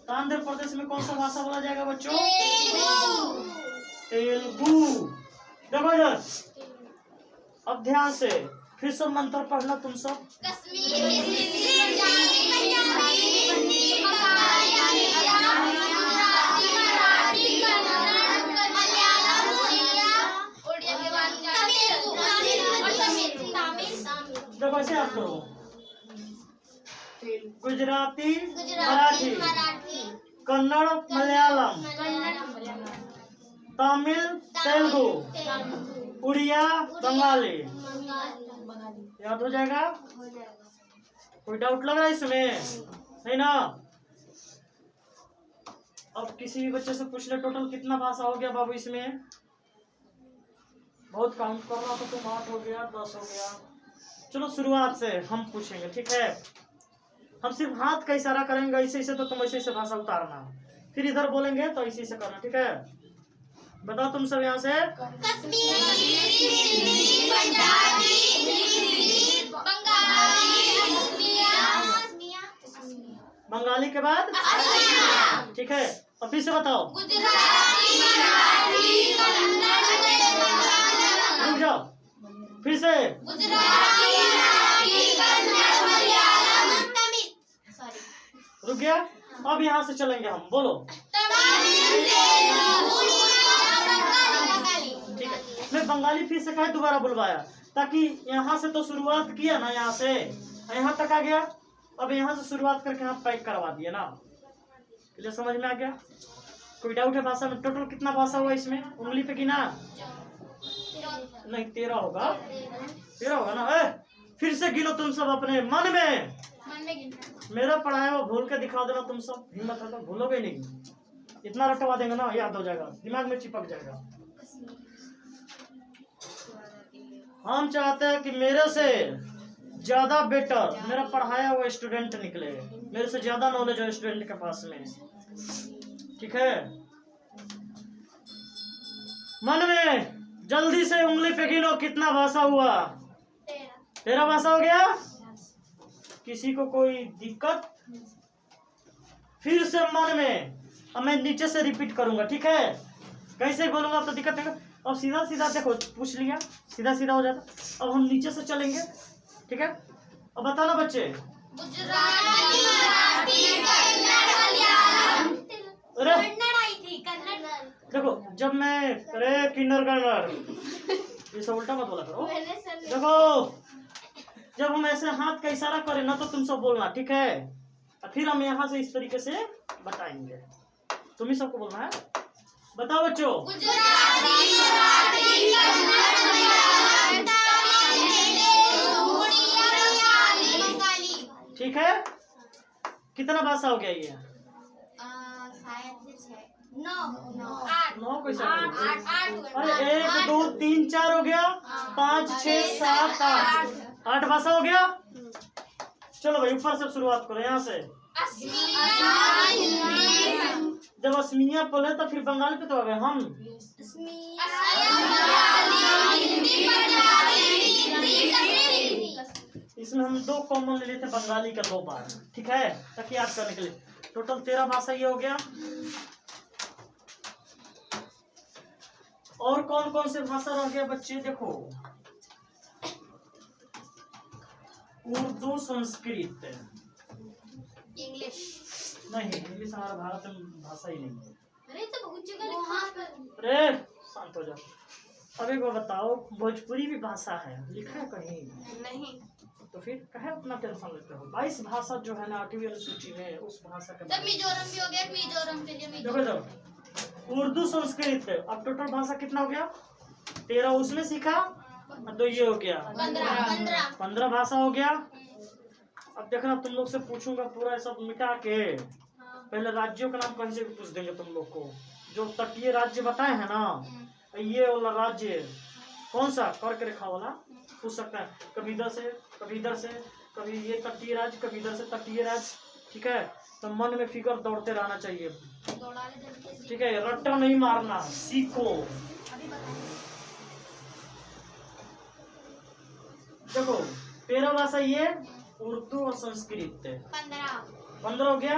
तो आंध्र प्रदेश में कौन सा भाषा बोला जाएगा बच्चों? तेलुगु। देखो इधर, अब ध्यान से फिर से मंत्र पढ़ना तुम सब। देखो ऐसे याद करो, गुजराती, मराठी, कन्नड़, मलयालम, तमिल, तेलुगु, उड़िया, बंगाली। याद हो जाएगा? कोई डाउट लग रहा है इसमें? नहीं ना? अब किसी भी बच्चे से पूछ ले टोटल कितना भाषा हो गया बाबू इसमें? बहुत काउंट कर रहा था तुम, 8 हो गया, 10 हो गया। चलो शुरुआत से हम पूछेंगे, ठीक है। हम सिर्फ हाथ का इशारा करेंगे, ऐसे ऐसे, तो तुम ऐसे ऐसे भाषा उतारना, फिर इधर बोलेंगे तो ऐसे ऐसे करना, ठीक है। बताओ तुम सब यहाँ से। बंगाली के बाद, ठीक है। अब फिर से बताओ। रुक जाओ, फिर से। रुक गया? अब यहाँ से चलेंगे हम, बोलो। ठीक है, मैं बंगाली फिर से कहे दोबारा बुलवाया, ताकि यहाँ से तो शुरुआत किया ना, यहाँ से यहाँ तक आ गया। अब यहाँ से शुरुआत करके यहाँ पैक करवा दिए ना, इसलिए समझ में आ गया। कोई डाउट है भाषा में? टोटल कितना भाषा हुआ इसमें? उंगली पे गिना? नहीं, 13 होगा, 13 होगा ना। फिर से गिनो तुम सब अपने मन में। मेरा पढ़ाया वो भूल के दिखा देना तुम सब, हिम्मत है तो भूलोगे नहीं। इतना रटवा देंगे ना, याद हो जाएगा, दिमाग में चिपक जाएगा। हम चाहते हैं कि मेरे से ज्यादा बेटर मेरा पढ़ाया हुआ स्टूडेंट निकले, मेरे से ज्यादा नॉलेज है स्टूडेंट के पास में, ठीक है। मन में जल्दी से उंगली पे गिनो कितना भाषा हुआ? 13 भाषा हो गया। किसी को कोई दिक्कत? फिर से मन में, अब मैं नीचे से रिपीट करूंगा, ठीक है। कैसे बोलूंगा तो दिक्कत नहीं। अब सीधा सीधा देखो, पूछ लिया, सीधा सीधा हो जाता। अब हम नीचे से चलेंगे, ठीक है। अब बताना बच्चे। अरे देखो, जब मैं अरे किंडरगार्टनर, ये सब उल्टा मत बोला करो। देखो, जब हम ऐसे हाथ का इशारा करें ना, तो तुम सब बोलना, ठीक है। फिर हम यहाँ से इस तरीके से बताएंगे, तुम ही सबको बोलना है। बताओ बच्चों। ठीक है, कितना भाषा हो गया ये? शायद 9 कैसे? अरे 1 2 3 4 हो गया, 5 6 7 8 भाषा हो गया। चलो भाई ऊपर से शुरुआत करो, यहाँ से। जब असमिया बोले तो फिर बंगाली पे तो आ गए हम। इसमें हम 2 कॉमन ले लेते, बंगाली का 2 बार, ठीक है, ताकि याद करने के लिए। टोटल 13 भाषा ये हो गया। और कौन कौन से भाषा रह गया बच्चे? देखो, उर्दू, संस्कृत, इंग्लिश। नहीं, इंग्लिश हमारा भारत में भाषा ही नहीं है। अरे तो बहुत जगह लिखा है। अरे शांत हो जाओ। अब एक बार बताओ, भोजपुरी भी भाषा है, लिखा है कहीं? नहीं। तो फिर कहे उतना टेंशन लेते हो? 22 भाषा जो है ना 8वीं अनुसूची में, उस भाषा के तब मिजोरम भी हो गया, मिजोरम के लिए देखो देखो, उर्दू, संस्कृत, अब टोटल भाषा कितना हो गया? 13 उसमें सीखा, तो ये हो गया 15 भाषा हो गया। अब देखना, तुम लोग से पूछूंगा पूरा सब मिटा के, पहले राज्यों का नाम कहीं से भी पूछ देंगे तुम लोग को। जो तटीय राज्य बताए हैं ना, ये वाला राज्य कौन सा करके रेखा वाला पूछ सकता है। कभी इधर से, कभी इधर से, कभी ये तटीय राज्य, कभी इधर से तटीय राज्य, ठीक है। तो मन में फिगर दौड़ते रहना चाहिए, ठीक है। रट्टा नहीं मारना, सीखो। देखो 13 भाषा ये उर्दू और संस्कृत 15 हो गया।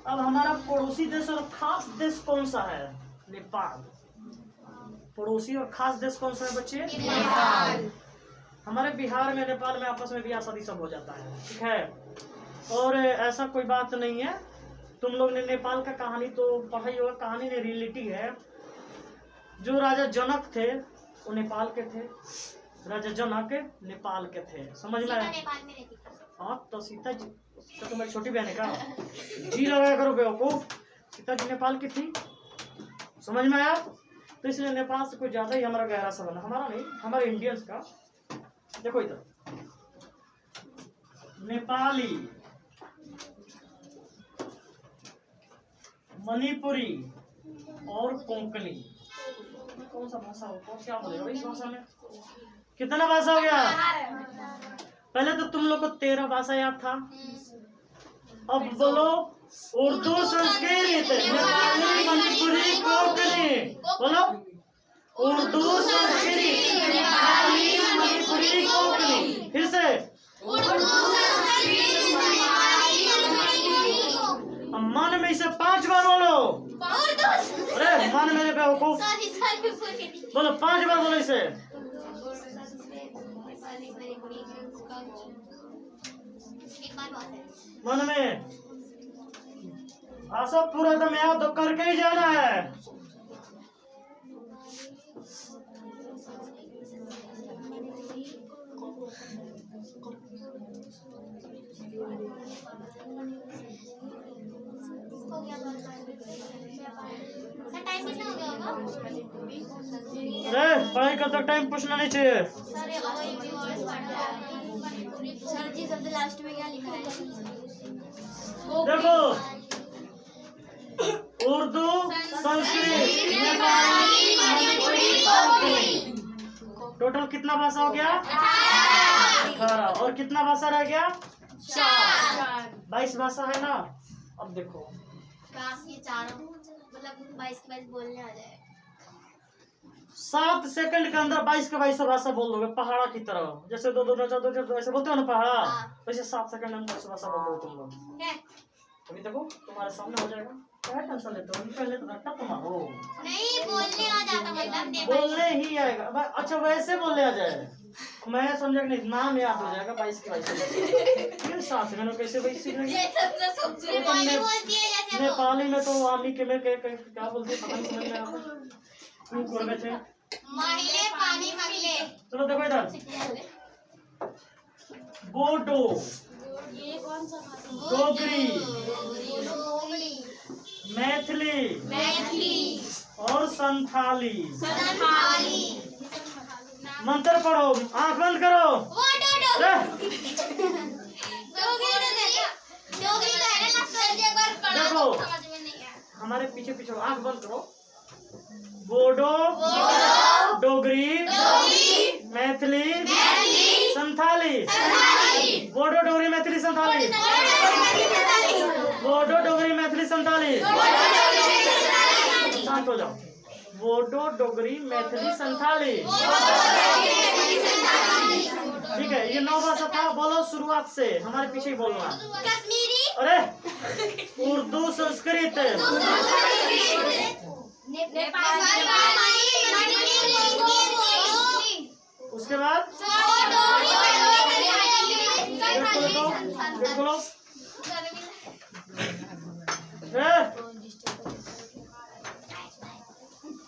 अब हमारा पड़ोसी देश और खास देश कौन सा है? नेपाल। पड़ोसी और खास देश कौन सा है बच्चे? नेपाल। हमारे बिहार में नेपाल में आपस में ब्याह शादी सब हो जाता है, ठीक है। और ऐसा कोई बात नहीं है। तुम लोग ने नेपाल का कहानी तो पढ़ा ही होगा, कहानी में रियलिटी है। जो राजा जनक थे वो नेपाल के थे, राजा जनक नेपाल के थे, समझ में आया? हाँ तो सीता जी तो तुम्हारी छोटी बहन है का? जी लगाया करो बेवकूफ, सीता जी नेपाल की थी, समझ में आया? तो इसलिए नेपाल से कुछ ज्यादा ही हमारा गहरा संबंध, हमारा नहीं हमारे इंडियंस का। देखो इधर नेपाली, मणिपुरी और कोंकणी, कौन सा भाषा हो, कौन क्या बोलेगा इस भाषा में? कितना भाषा हो गया? पहले तो तुम लोग को 13 भाषा याद था, अब बोलो उर्दू, संस्कृत, नेपाली, मणिपुरी, कोंकणी। बोलो उर्दू, संस्कृत, नेपाली, मणिपुरी, कोंकणी। फिर से मन में इसे 5 बार बोलो। अरे मन में बेवकूफ, बोलो 5 बार बोलो इसे। मन में भाषा पूरा एकदम याद करके ही जाना है। अरे पढ़ाई करते टाइम पूछना नहीं चाहिए। सर जी सबसे लास्ट में क्या लिखा है? देखो उर्दू, संस्कृत, नेपाली, मणिपुरी, कोंकणी, टोटल कितना भाषा हो गया? 18। और कितना भाषा रह गया? 22 भाषा है ना। अब देखो काश ये चारों मतलब 22 बोलने आ जाए। 7 सेकंड के अंदर 22 के 22 भाषा बोल दोगे, पहाड़ा की तरह। जैसे दो ऐसे बोलते हो ना पहाड़ा, वैसे 7 सेकंड में 22 भाषा बोल दोगे तुम लोग। अभी देखो तुम्हारे सामने हो जाएगा, क्या टेंशन लेते हो? पहले तो रट्टा तुम्हारो नहीं बोलने आ जाता, मतलब बोलने ही आएगा। अच्छा वैसे बोलने आ जाए, मैं समझा कि नहीं, नाम याद हो जाएगा 22 के 22। 7 सेकंड में कैसे 22 सीख लेंगे? नेपाली में तो आमी के में क्या बोलते हैं, पता नहीं समझ में आता। महिले पानी महिले। चलो देखो इधर, बोडो, ये कौन सा डोगरी, मैथिली और संथाली। मंत्र पढ़ो, आंख बंद करो। देखो हमारे पीछे पीछे आंख बंद करो। बोडो, डोगरी, मैथिली, संथाली। बोडो, डोगरी, मैथिली, संथाली। बोडो, डोगरी, मैथिली, संथाली। शांत हो जाओ। बोडो, डोगरी, मैथिली, संथाली। ठीक है, ये 9 भाषा था। बोलो शुरुआत से, हमारे पीछे ही बोलना। कश्मीरी, अरे उर्दू, संस्कृत, उसके बाद बोलो।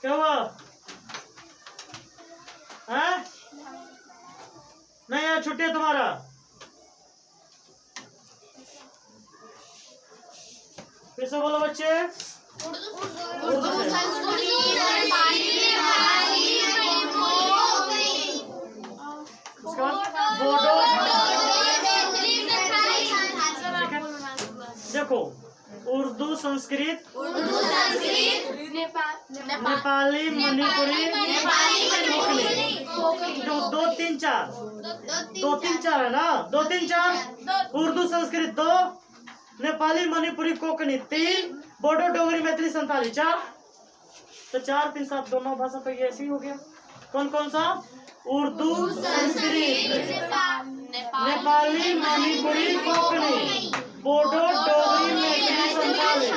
क्या हुआ? नहीं यार छुट्टी है तुम्हारा। फिर से बोलो बच्चे। उसके बाद बोडो। देखो उर्दू, संस्कृत, नेपाली, मणिपुरी, कोंकणी। 2 3 4 2 3 4 है ना। 2 3 4 उर्दू, संस्कृत 2, नेपाली, मणिपुरी, कोंकणी 3, बोडो, डोगरी, मैथिली, संथाली 4। तो 4 3 7 दोनों भाषा तो ये ऐसी हो गया। कौन कौन सा? उर्दू, संस्कृत, नेपाली, मणिपुरी, कोंकणी, बोडो, डोगरी, मैथिली, संथाली।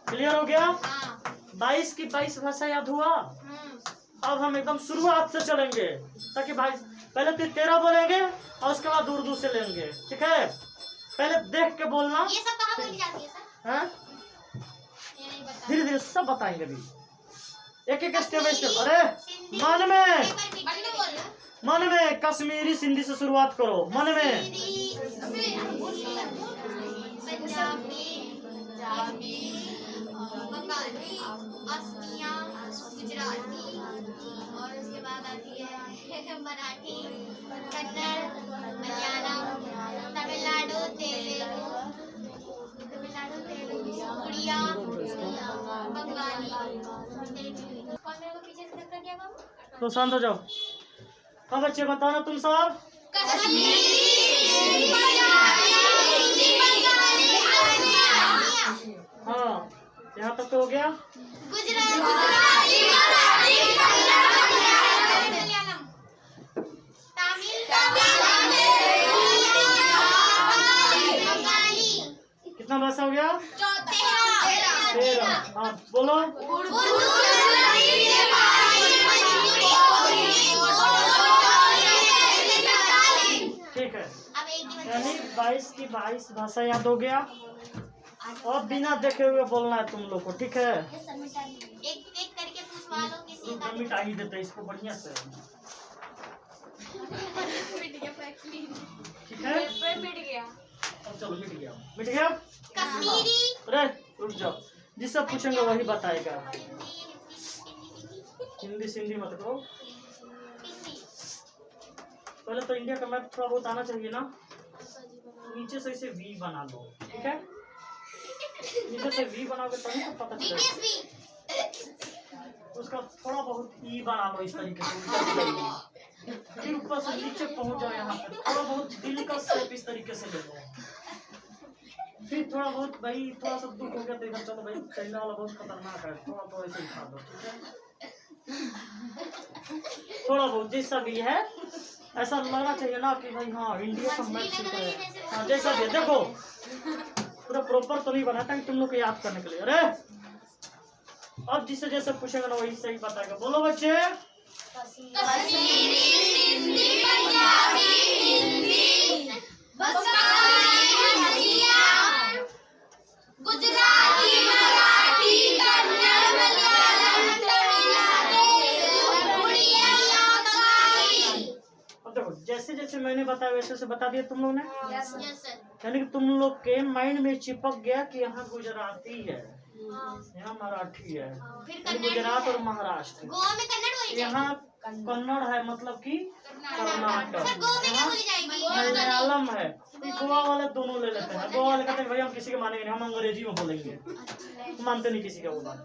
क्लियर हो गया? 22 की 22 भाषा याद हुआ। अब हम एकदम शुरुआत से चलेंगे, ताकि भाई पहले 13 बोलेंगे और उसके बाद उर्दू से लेंगे, ठीक है? पहले देख के बोलना। ये सब कहाँ बोली जाती है सर? हैं? ये नहीं बता। धीरे धीरे सब बताएंगे अभी, एक एक स्टेप बाय स्टेप। अरे मन में, मन में कश्मीरी सिंधी से शुरुआत करो। मन में पंजाबी, बंगाली, असमिया, गुजराती, और उसके बाद आती है मराठी, कन्नड़, मलयालम, तमिलनाडु, तेलुगु, उड़िया, बंगाली। कौन मेरे को पीछे से धक्का दिया बाबू? तो शांत हो जाओ। हाँ बच्चे बताना तुम सब। हाँ यहाँ तक तो हो गया। गुजराती, मराठी, मलयालम, तमिल, बंगाली। कितना भाषा हो गया? 13। हाँ बोलो। ठीक है, यानी 22 की 22 भाषा याद हो गया। और बिना देखे हुए बोलना है तुम लोग को, ठीक है? एक एक करके पूछवा लो किसी का। मिटा ही देते इसको बढ़िया से, ठीक है? अब चलो मिट गया, मिट गया। कश्मीरी, अरे रुक जाओ, जिससे पूछेंगे वही बताएगा। हिंदी सिंधी मत करो, पहले तो इंडिया का मैप थोड़ा बहुत आना चाहिए ना। नीचे से इसे वी बना लो, ठीक है? नीचे से वी बनाओगे तभी तो पता चलेगा। उसका थोड़ा बहुत ई बना लो इस तरीके से, उल्टा करिए। फिर ऊपर से नीचे पहुंच जाओ, यहाँ पे थोड़ा बहुत दिल का शेप इस तरीके से ले लो। फिर थोड़ा बहुत भाई, थोड़ा सा दुख हो गया तो इधर चलो भाई, चाइना वाला बहुत खतरनाक है, थोड़ा तो ऐसे ही खा दो, ठीक है? थोड़ा बहुत जैसा भी है ऐसा लगना चाहिए ना कि भाई हाँ इंडिया का मैच ठीक है। हाँ जैसा भी है, देखो पूरा प्रॉपर तो नहीं बना था तुम लोग को याद करने के लिए। अरे अब जिससे जैसे पूछेगा ना वही सही बताएगा। बोलो बच्चे। गुजराती, मराठी, कन्नड़, मलयालम, तमिल, उड़िया, बंगाली। अब देखो जैसे जैसे मैंने बताया वैसे वैसे बता दिया तुम लोग ने। Yes sir. यानी कि तुम लोग के माइंड में चिपक गया कि यहाँ गुजराती है, यहाँ मराठी है, फिर गुजरात और महाराष्ट्र। गोवा में कन्नड़ बोली जाएगी। यहाँ कन्नड़ है, मतलब कि कर्नाटक। सर गोवा में क्या बोली जाएगी? मलयालम है। गोवा वाले दोनों ले लेते हैं। गोवा वाले कहते हैं भाई हम किसी के मानेंगे नहीं, हम अंग्रेजी में बोलेंगे, मानते नहीं किसी का वो बात,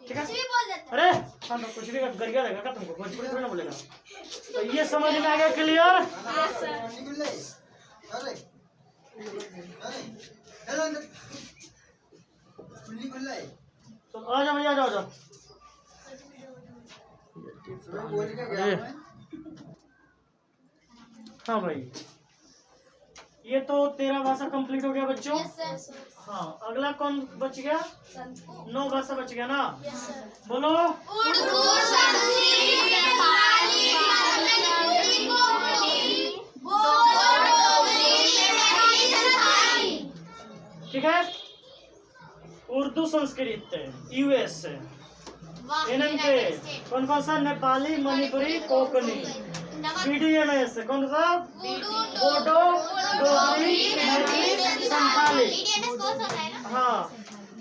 ठीक है? कुछ भी बोल देते हैं। अरे हम कुछ भी गरिया देगा क्या तुमको, भोजपुरी थोड़ी ना बोलेगा। तो ये समझ में आ गया क्लियर? तो आ जाओ भैया, जाओ। अरे हाँ भाई, ये तो 13 भाषा कंप्लीट हो गया बच्चों। हाँ अगला कौन बच गया? 9 भाषा बच गया ना। बोलो। उर्दू, संस्कृत, नेपाली, मराठी, कोंकणी, बोडो, डोगरी, मैथिली, संथाली। ठीक है, उर्दू, संस्कृत, यूएस, एनएमके, कौन कौन सा? नेपाली, मणिपुरी, कोंकणी, बीडीएमएस, कौन सा? बोडो, डोगरी, मैथिली, संथाली। बीडीएमएस कोर्स होता है ना? हाँ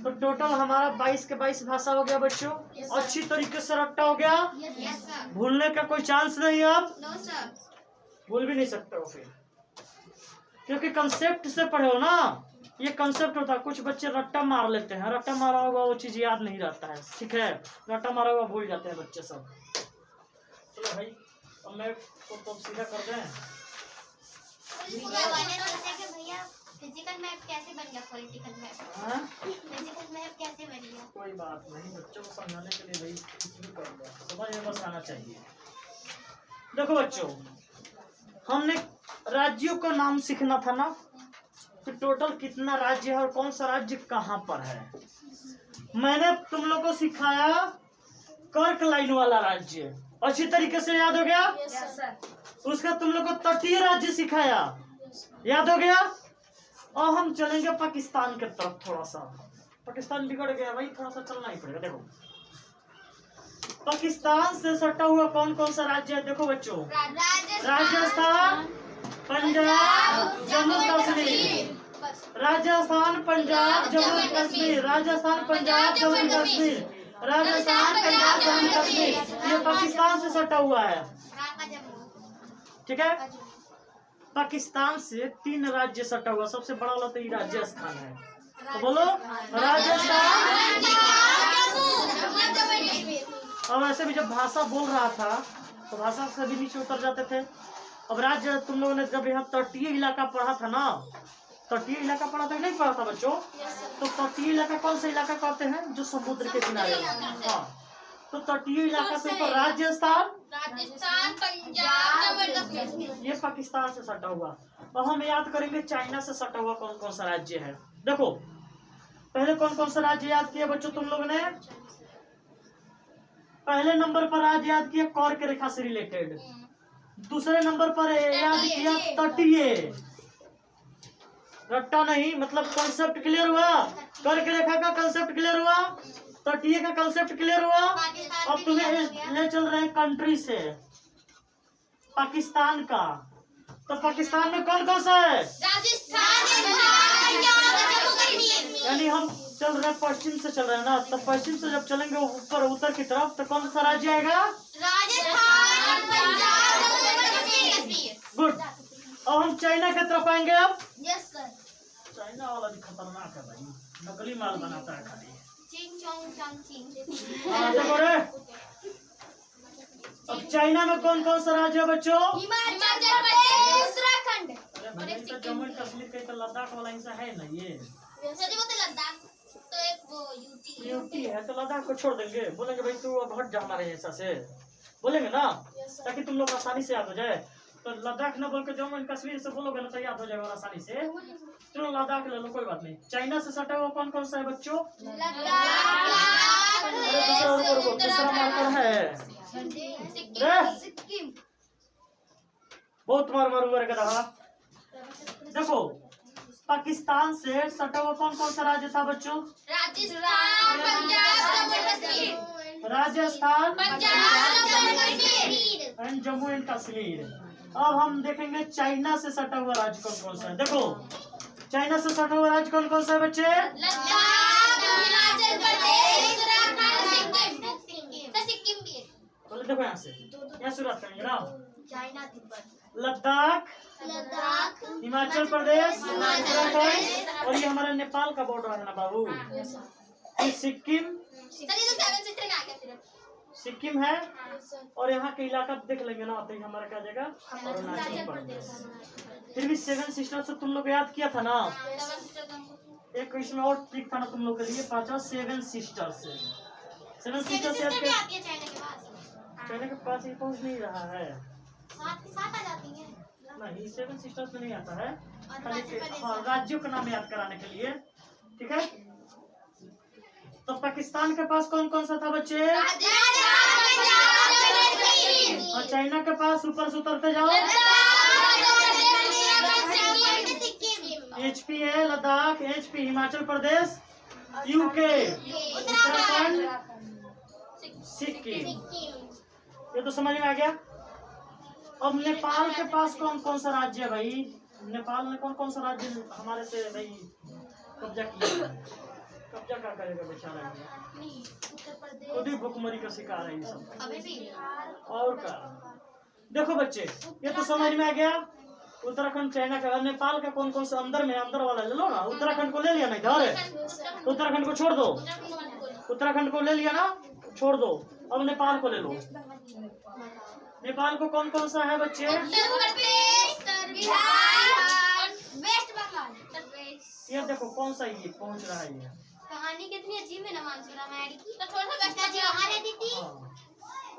तो टोटल हमारा 22 के 22 भाषा हो गया बच्चों। अच्छी तरीके से रट्टा हो गया, यस सर। भूलने का कोई चांस नहीं। आप नो सर। भूल भी नहीं सकते हो फिर, क्योंकि कंसेप्ट से पढ़े हो ना। ये कंसेप्ट होता है, कुछ बच्चे रट्टा मार लेते हैं, रट्टा मारा होगा वो चीज याद नहीं रहता है, ठीक है? रट्टा मारा हुआ भूल जाते हैं बच्चे सब। चलो भाई अब मैं तो सीधा कर दें। भैया फिजिकल मैप कैसे बन गया? Political map. हाँ? फिजिकल मैप कैसे बन गया? कोई बात नहीं, बच्चों को समझाने के लिए भाई कुछ भी कर दो, समझ में बस आना चाहिए। देखो बच्चों, हमने राज्यों का नाम सीखना था ना, कि टोटल कितना राज्य है और कौन सा राज्य कहाँ पर है। मैंने तुम लोग को सिखाया कर्क लाइन वाला राज्य, अच्छी तरीके से याद हो गया। उसका तुम लोग को तटीय राज्य सिखाया, याद हो गया। और हम चलेंगे पाकिस्तान के तरफ। थोड़ा सा पाकिस्तान बिगड़ गया भाई, थोड़ा सा चलना ही पड़ेगा। देखो पाकिस्तान से सटा हुआ कौन कौन सा राज्य है, देखो बच्चों, राजस्थान, पंजाब, जम्मू कश्मीर। राजस्थान, पंजाब, जम्मू कश्मीर, राजस्थान, पंजाब, जम्मू कश्मीर, राजस्थान, पंजाब, जम्मू कश्मीर। ये पाकिस्तान से सटा हुआ है, ठीक है। पाकिस्तान से 3 राज्य सटा हुआ, सबसे बड़ा वाला तो ये राजस्थान है। तो बोलो राजस्थान। और ऐसे भी जब भाषा बोल रहा था तो भाषा से भी नीचे उतर जाते थे। अब राज्य तुम लोगों ने जब यहाँ तटीय इलाका पढ़ा था ना, तटीय इलाका पढ़ा था कि नहीं पढ़ा था बच्चों? तो तटीय इलाका कौन सा इलाका कहते हैं, जो समुद्र के किनारे। हाँ, तो तटीय इलाका से ऊपर राजस्थान, पंजाब, ये पाकिस्तान से सटा हुआ। और हम याद करेंगे चाइना से सटा हुआ कौन कौन सा राज्य है। देखो पहले कौन कौन सा राज्य याद किया बच्चों तुम लोगों ने? पहले नंबर पर आज याद किया कर्क रेखा से रिलेटेड, दूसरे नंबर पर याद किया तटीय। रट्टा नहीं, मतलब कॉन्सेप्ट क्लियर हुआ। कर्क रेखा का कॉन्सेप्ट क्लियर हुआ, तटीय का कॉन्सेप्ट क्लियर हुआ। अब तुम्हें ले चल रहे हैं कंट्री से, पाकिस्तान का। तो पाकिस्तान में कौन कौन सा है? यानी हम चल रहे हैं पश्चिम से चल रहे हैं ना, तो पश्चिम से जब चलेंगे ऊपर उत्तर की तरफ तो कौन सा राज्य आएगा? राजस्थान, पंजाब, जम्मू कश्मीर। गुड। और हम चाइना की तरफ आएंगे अब। Yes sir. चाइना वाला भी खतरनाक है भाई, नकली माल बनाता है खाली। चिंग चोंग चांग चिंग। हाँ देखो रे, अब चाइना में कौन कौन सा राज्य है बच्चों? हिमाचल प्रदेश, उत्तराखंड। अरे भाई तो जम्मू कश्मीर का तो लद्दाख वाला हिस्सा है ना ये। सर वो तो लद्दाख तो एक वो यूटी है, तो लद्दाख को छोड़ देंगे, बोलेंगे भाई तू अब हट जा हमारे हिस्सा से, बोलेंगे ना, ताकि तुम लोग आसानी से याद हो जाए। तो लद्दाख न बोल के जम्मू एंड कश्मीर से बोलोगे ना तो याद हो जाएगा आसानी से। चलो लद्दाख ले लो, कोई बात नहीं। चाइना से सटा हुआ कौन कौन सा है बच्चों? दूसरा मार्कर है, सिक्किम। बहुत मार मारूंगा रहा। देखो पाकिस्तान से सटा हुआ कौन कौन सा राज्य था बच्चों? राजस्थान, पंजाब, जम्मू कश्मीर। Rajasthan, Punjab, Jammu Kashmir and Jammu and Kashmir. अब हम देखेंगे चाइना से सटा हुआ राज्य कौन कौन सा है। देखो चाइना से सटा हुआ राज्य कौन कौन सा है बच्चे? लद्दाख, हिमाचल प्रदेश, उत्तराखंड, सिक्किम भी है। बोले देखो यहाँ से, यहाँ शुरुआत करेंगे ना। चाइना, तिब्बत, लद्दाख, हिमाचल प्रदेश, उत्तराखंड, और ये हमारा नेपाल का बॉर्डर है ना बाबू। फिर सिक्किम, सिक्किम है, और यहाँ के इलाका देख लेंगे ना, तो हमारा क्या जाएगा? अरुणाचल प्रदेश। फिर भी 7 सिस्टर से तुम लोग याद किया था ना, एक इसमें और ट्रिक था ना तुम लोग के लिए, 7 सिस्टर से। 7 सिस्टर से चाइना के पास ही पहुँच नहीं रहा है, नहीं 7 सिस्टर्स में नहीं आता है, हाँ राज्यों का नाम याद कराने के लिए, ठीक है। तो पाकिस्तान के पास कौन कौन सा था बच्चे? और चाइना के पास ऊपर से उतरते जाओ, HP है लद्दाख, HP हिमाचल प्रदेश, UK, उत्तराखंड, सिक्किम। ये तो समझ में आ गया। अब नेपाल के पास कौन कौन सा राज्य है भाई? नेपाल में कौन कौन सा राज्य हमारे से भाई कब्जा किया? कब्जा क्या करेगा बेचारा, खुद ही भुखमरी का शिकार है ये सब। और क्या देखो बच्चे, ये तो समझ में आ गया। उत्तराखंड चाइना का, नेपाल का कौन कौन सा अंदर में, अंदर वाला ले लो ना। उत्तराखंड को ले लिया ना, इधर उत्तराखंड को छोड़ दो, उत्तराखंड को ले लिया ना, छोड़ दो। अब नेपाल को ले लो। नेपाल को कौन कौन सा है बच्चे? वेस्ट बंगाल। ये देखो कौन सा ये पहुंच रहा है। ये कहानी कितनी अजीब है ना मानसूरा मैडी की। तो थोड़ा सा वहाँ रहती थी,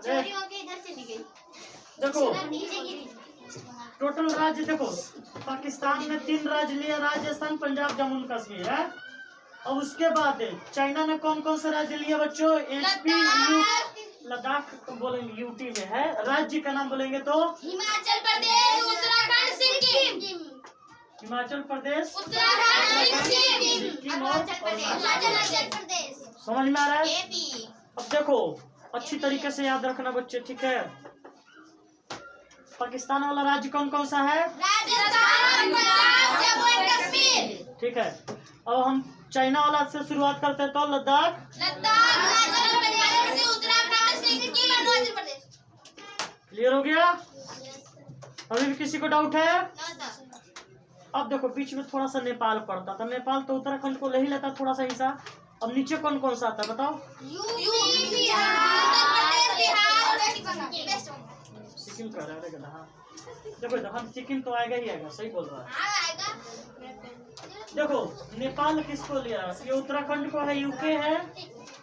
चोरी होके इधर चली गई। देखो नीचे गिरी। टोटल राज्य देखो, पाकिस्तान में 3 राज्य लिए, राजस्थान, पंजाब, जम्मू कश्मीर है। अब उसके बाद चाइना ने कौन कौन से राज्य लिए बच्चों? HP, लद्दाख बोलेंगे, यूटी में है। राज्य का नाम बोलेंगे तो हिमाचल प्रदेश, उत्तराखंड, सिक्किम। हिमाचल प्रदेश, उत्तराखंड, सिक्किम और अरुणाचल प्रदेश। समझ में आ रहा है? एपी। अब देखो अच्छी तरीके से याद रखना बच्चे, ठीक है? पाकिस्तान वाला राज्य कौन कौन सा है? राजस्थान, पंजाब, जम्मू एंड कश्मीर। ठीक है। अब हम चाइना वाला से शुरुआत करते हैं तो लद्दाख, अरुणाचल प्रदेश, उत्तराखंड, सिक्किम, अरुणाचल प्रदेश। क्लियर हो गया? अभी भी किसी को डाउट है? अब देखो बीच में थोड़ा सा नेपाल पड़ता था, नेपाल तो उत्तराखंड को ले ही लेता थोड़ा सा हिस्सा। अब नीचे कौन कौन सा आता है बताओ? यूपी, बिहार, बिहार और सिक्किम कह रहा है। हाँ देखो हम सिक्किम तो आएगा ही आएगा, सही बोल रहा है। देखो नेपाल किसको लिया? ये उत्तराखंड को है, यूके है,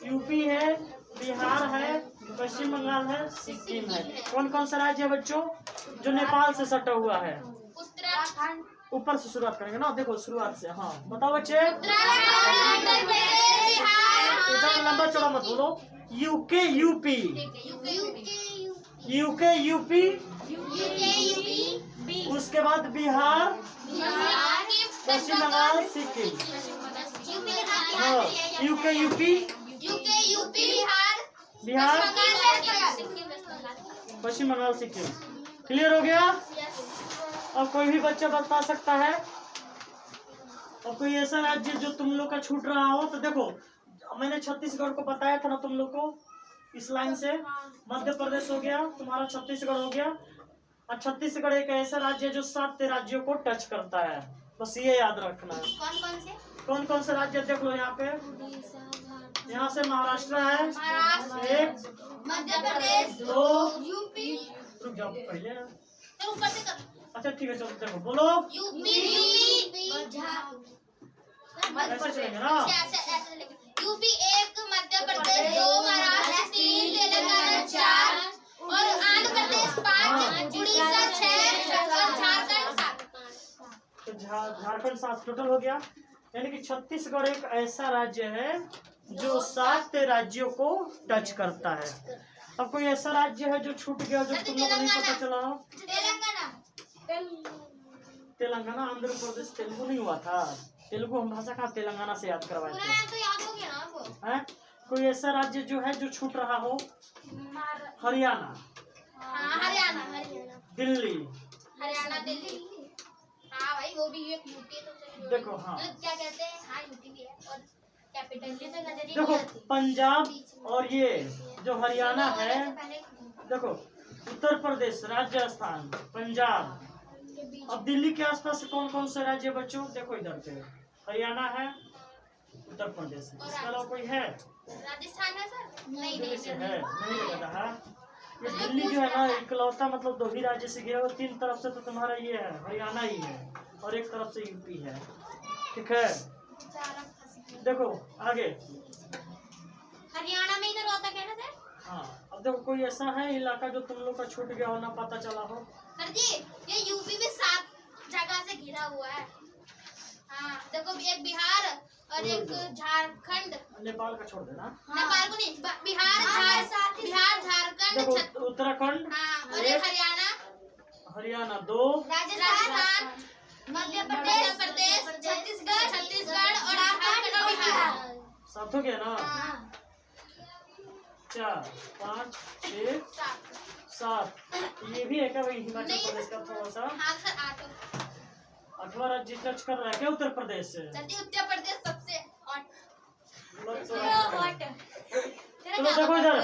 यूपी है, बिहार है, पश्चिम बंगाल है, सिक्किम है। कौन कौन सा राज्य है बच्चों जो नेपाल से सटा हुआ है? उत्तराखंड, ऊपर से शुरुआत करेंगे ना, देखो शुरुआत से। हाँ बताओ बच्चे, इतना लंबा चौड़ा मत बोलो। यूके यूपी, यूके यूपी, उसके बाद बिहार, पश्चिम बंगाल, सिक्किम। हाँ यूके यूपी, बिहार, पश्चिम बंगाल, सिक्किम। क्लियर हो गया? अब कोई भी बच्चा बता सकता है? और कोई ऐसा राज्य जो तुम लोग का छूट रहा हो तो देखो, मैंने छत्तीसगढ़ को बताया था ना तुम लोग को, इस लाइन से मध्य प्रदेश हो गया तुम्हारा, छत्तीसगढ़ हो गया। और छत्तीसगढ़ एक ऐसा राज्य है जो 7 राज्यों को टच करता है, बस ये याद रखना है। कौन कौन से राज्य देख लो यहाँ पे। यहाँ से महाराष्ट्र है, 1, मध्य प्रदेश, 2, यूपी, रुक जाओ पहले। ऊपर से कर, अच्छा ठीक है चलो देखो बोलो, यूपी, ऐसे चलेंगे ना। यूपी 1, मध्य प्रदेश 2, महाराष्ट्र 3, तेलंगाना 4 और आंध्र प्रदेश 5, उड़ीसा 6 और झारखंड 7। तो झारखंड 7 टोटल हो गया। यानी कि छत्तीसगढ़ एक ऐसा राज्य है जो 7 राज्यों को टच करता है। अब कोई ऐसा राज्य है जो छूट गया जो तुम लोग को नहीं पता चला हो? तेलंगाना, आंध्र प्रदेश तेलुगु नहीं हुआ था? तेलुगु हम भाषा का तेलंगाना से याद करवाए थे। तो याद हो गया ना आपको? हैं? कोई ऐसा राज्य जो है जो छूट रहा हो? हरियाणा, हरियाणा, दिल्ली। हरियाणा, दिल्ली। हाँ भाई वो भी एक यूपी है तो देखो हाँ क्या कहते हैं, हाँ यूपी भी है और कैपिटल से नजर देखो पंजाब और ये जो हरियाणा है, देखो उत्तर प्रदेश, राजस्थान, पंजाब। अब दिल्ली के आसपास कौन कौन से राज्य बच्चों? देखो इधर पे हरियाणा है, उत्तर प्रदेश है, इसके अलावा कोई है? राजस्थान है सर? नहीं दिल्ली से नहीं है, नहीं लग रहा। ये दिल्ली जो है ना इकलौता मतलब 2 ही राज्य से गया, और 3 तरफ से तो तुम्हारा ये है हरियाणा ही है और एक तरफ से यूपी है। ठीक है देखो आगे। हरियाणा में इधर होता क्या ना सर? हाँ अब देखो कोई ऐसा है इलाका जो तुम लोग का छूट गया हो ना पता चला हो? सर जी ये यूपी में 7 जगह से घिरा हुआ है। हाँ देखो एक बिहार और एक झारखंड। नेपाल का छोड़ देना। नेपाल को नहीं, बिहार, झारखंड, देखो उत्तराखंड, हाँ और एक हरियाणा, हरियाणा 2, राजस्थान, मध्य प्रदेश, छत्तीसगढ़ और झारखंड और बिहार। 7 हो गया ना? 4, 5, 6, 7। ये भी है क्या भाई हिमाचल प्रदेश का थोड़ा सा? हाँ सर 8। 8वां राज्य टच कर रहा है क्या उत्तर प्रदेश से? उत्तर प्रदेश सबसे चलो देखो इधर,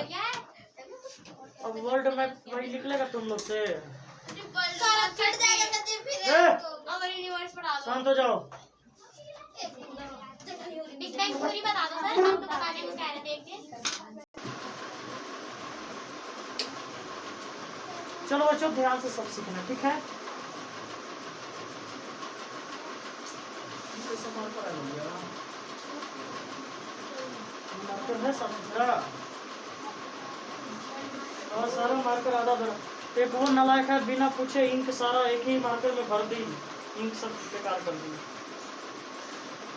अब वर्ल्ड मैप वही निकलेगा तुम लोग से। शांत हो जाओ। बिग बैंग थ्योरी बता दो सर, हम तो बताने को कह रहे थे एक दिन। चलो बच्चों ध्यान से सब सीखना, ठीक है? मार्कर है साफ सुथरा और सारा मार्कर आधा एक वो नालायक है, बिना पूछे इंक सारा एक ही मार्कर में भर दी, इंक सब बेकार कर दी।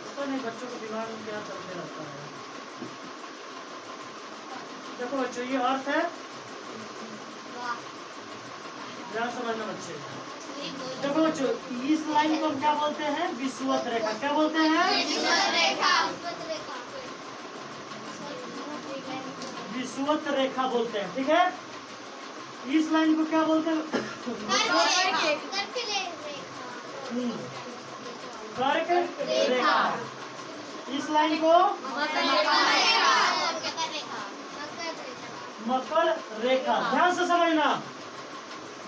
पता नहीं बच्चों के दिमाग में क्या चलते रहता है। देखो बच्चों, ये अर्थ है, ध्यान समझना बच्चे। देखो बच्चों, इस लाइन को हम क्या बोलते हैं? विषुवत रेखा। क्या बोलते हैं? विषुवत रेखा बोलते हैं, ठीक है। इस लाइन को क्या बोलते हैं? कर्क रेखा। इस लाइन को मकर रेखा। ध्यान से समझना,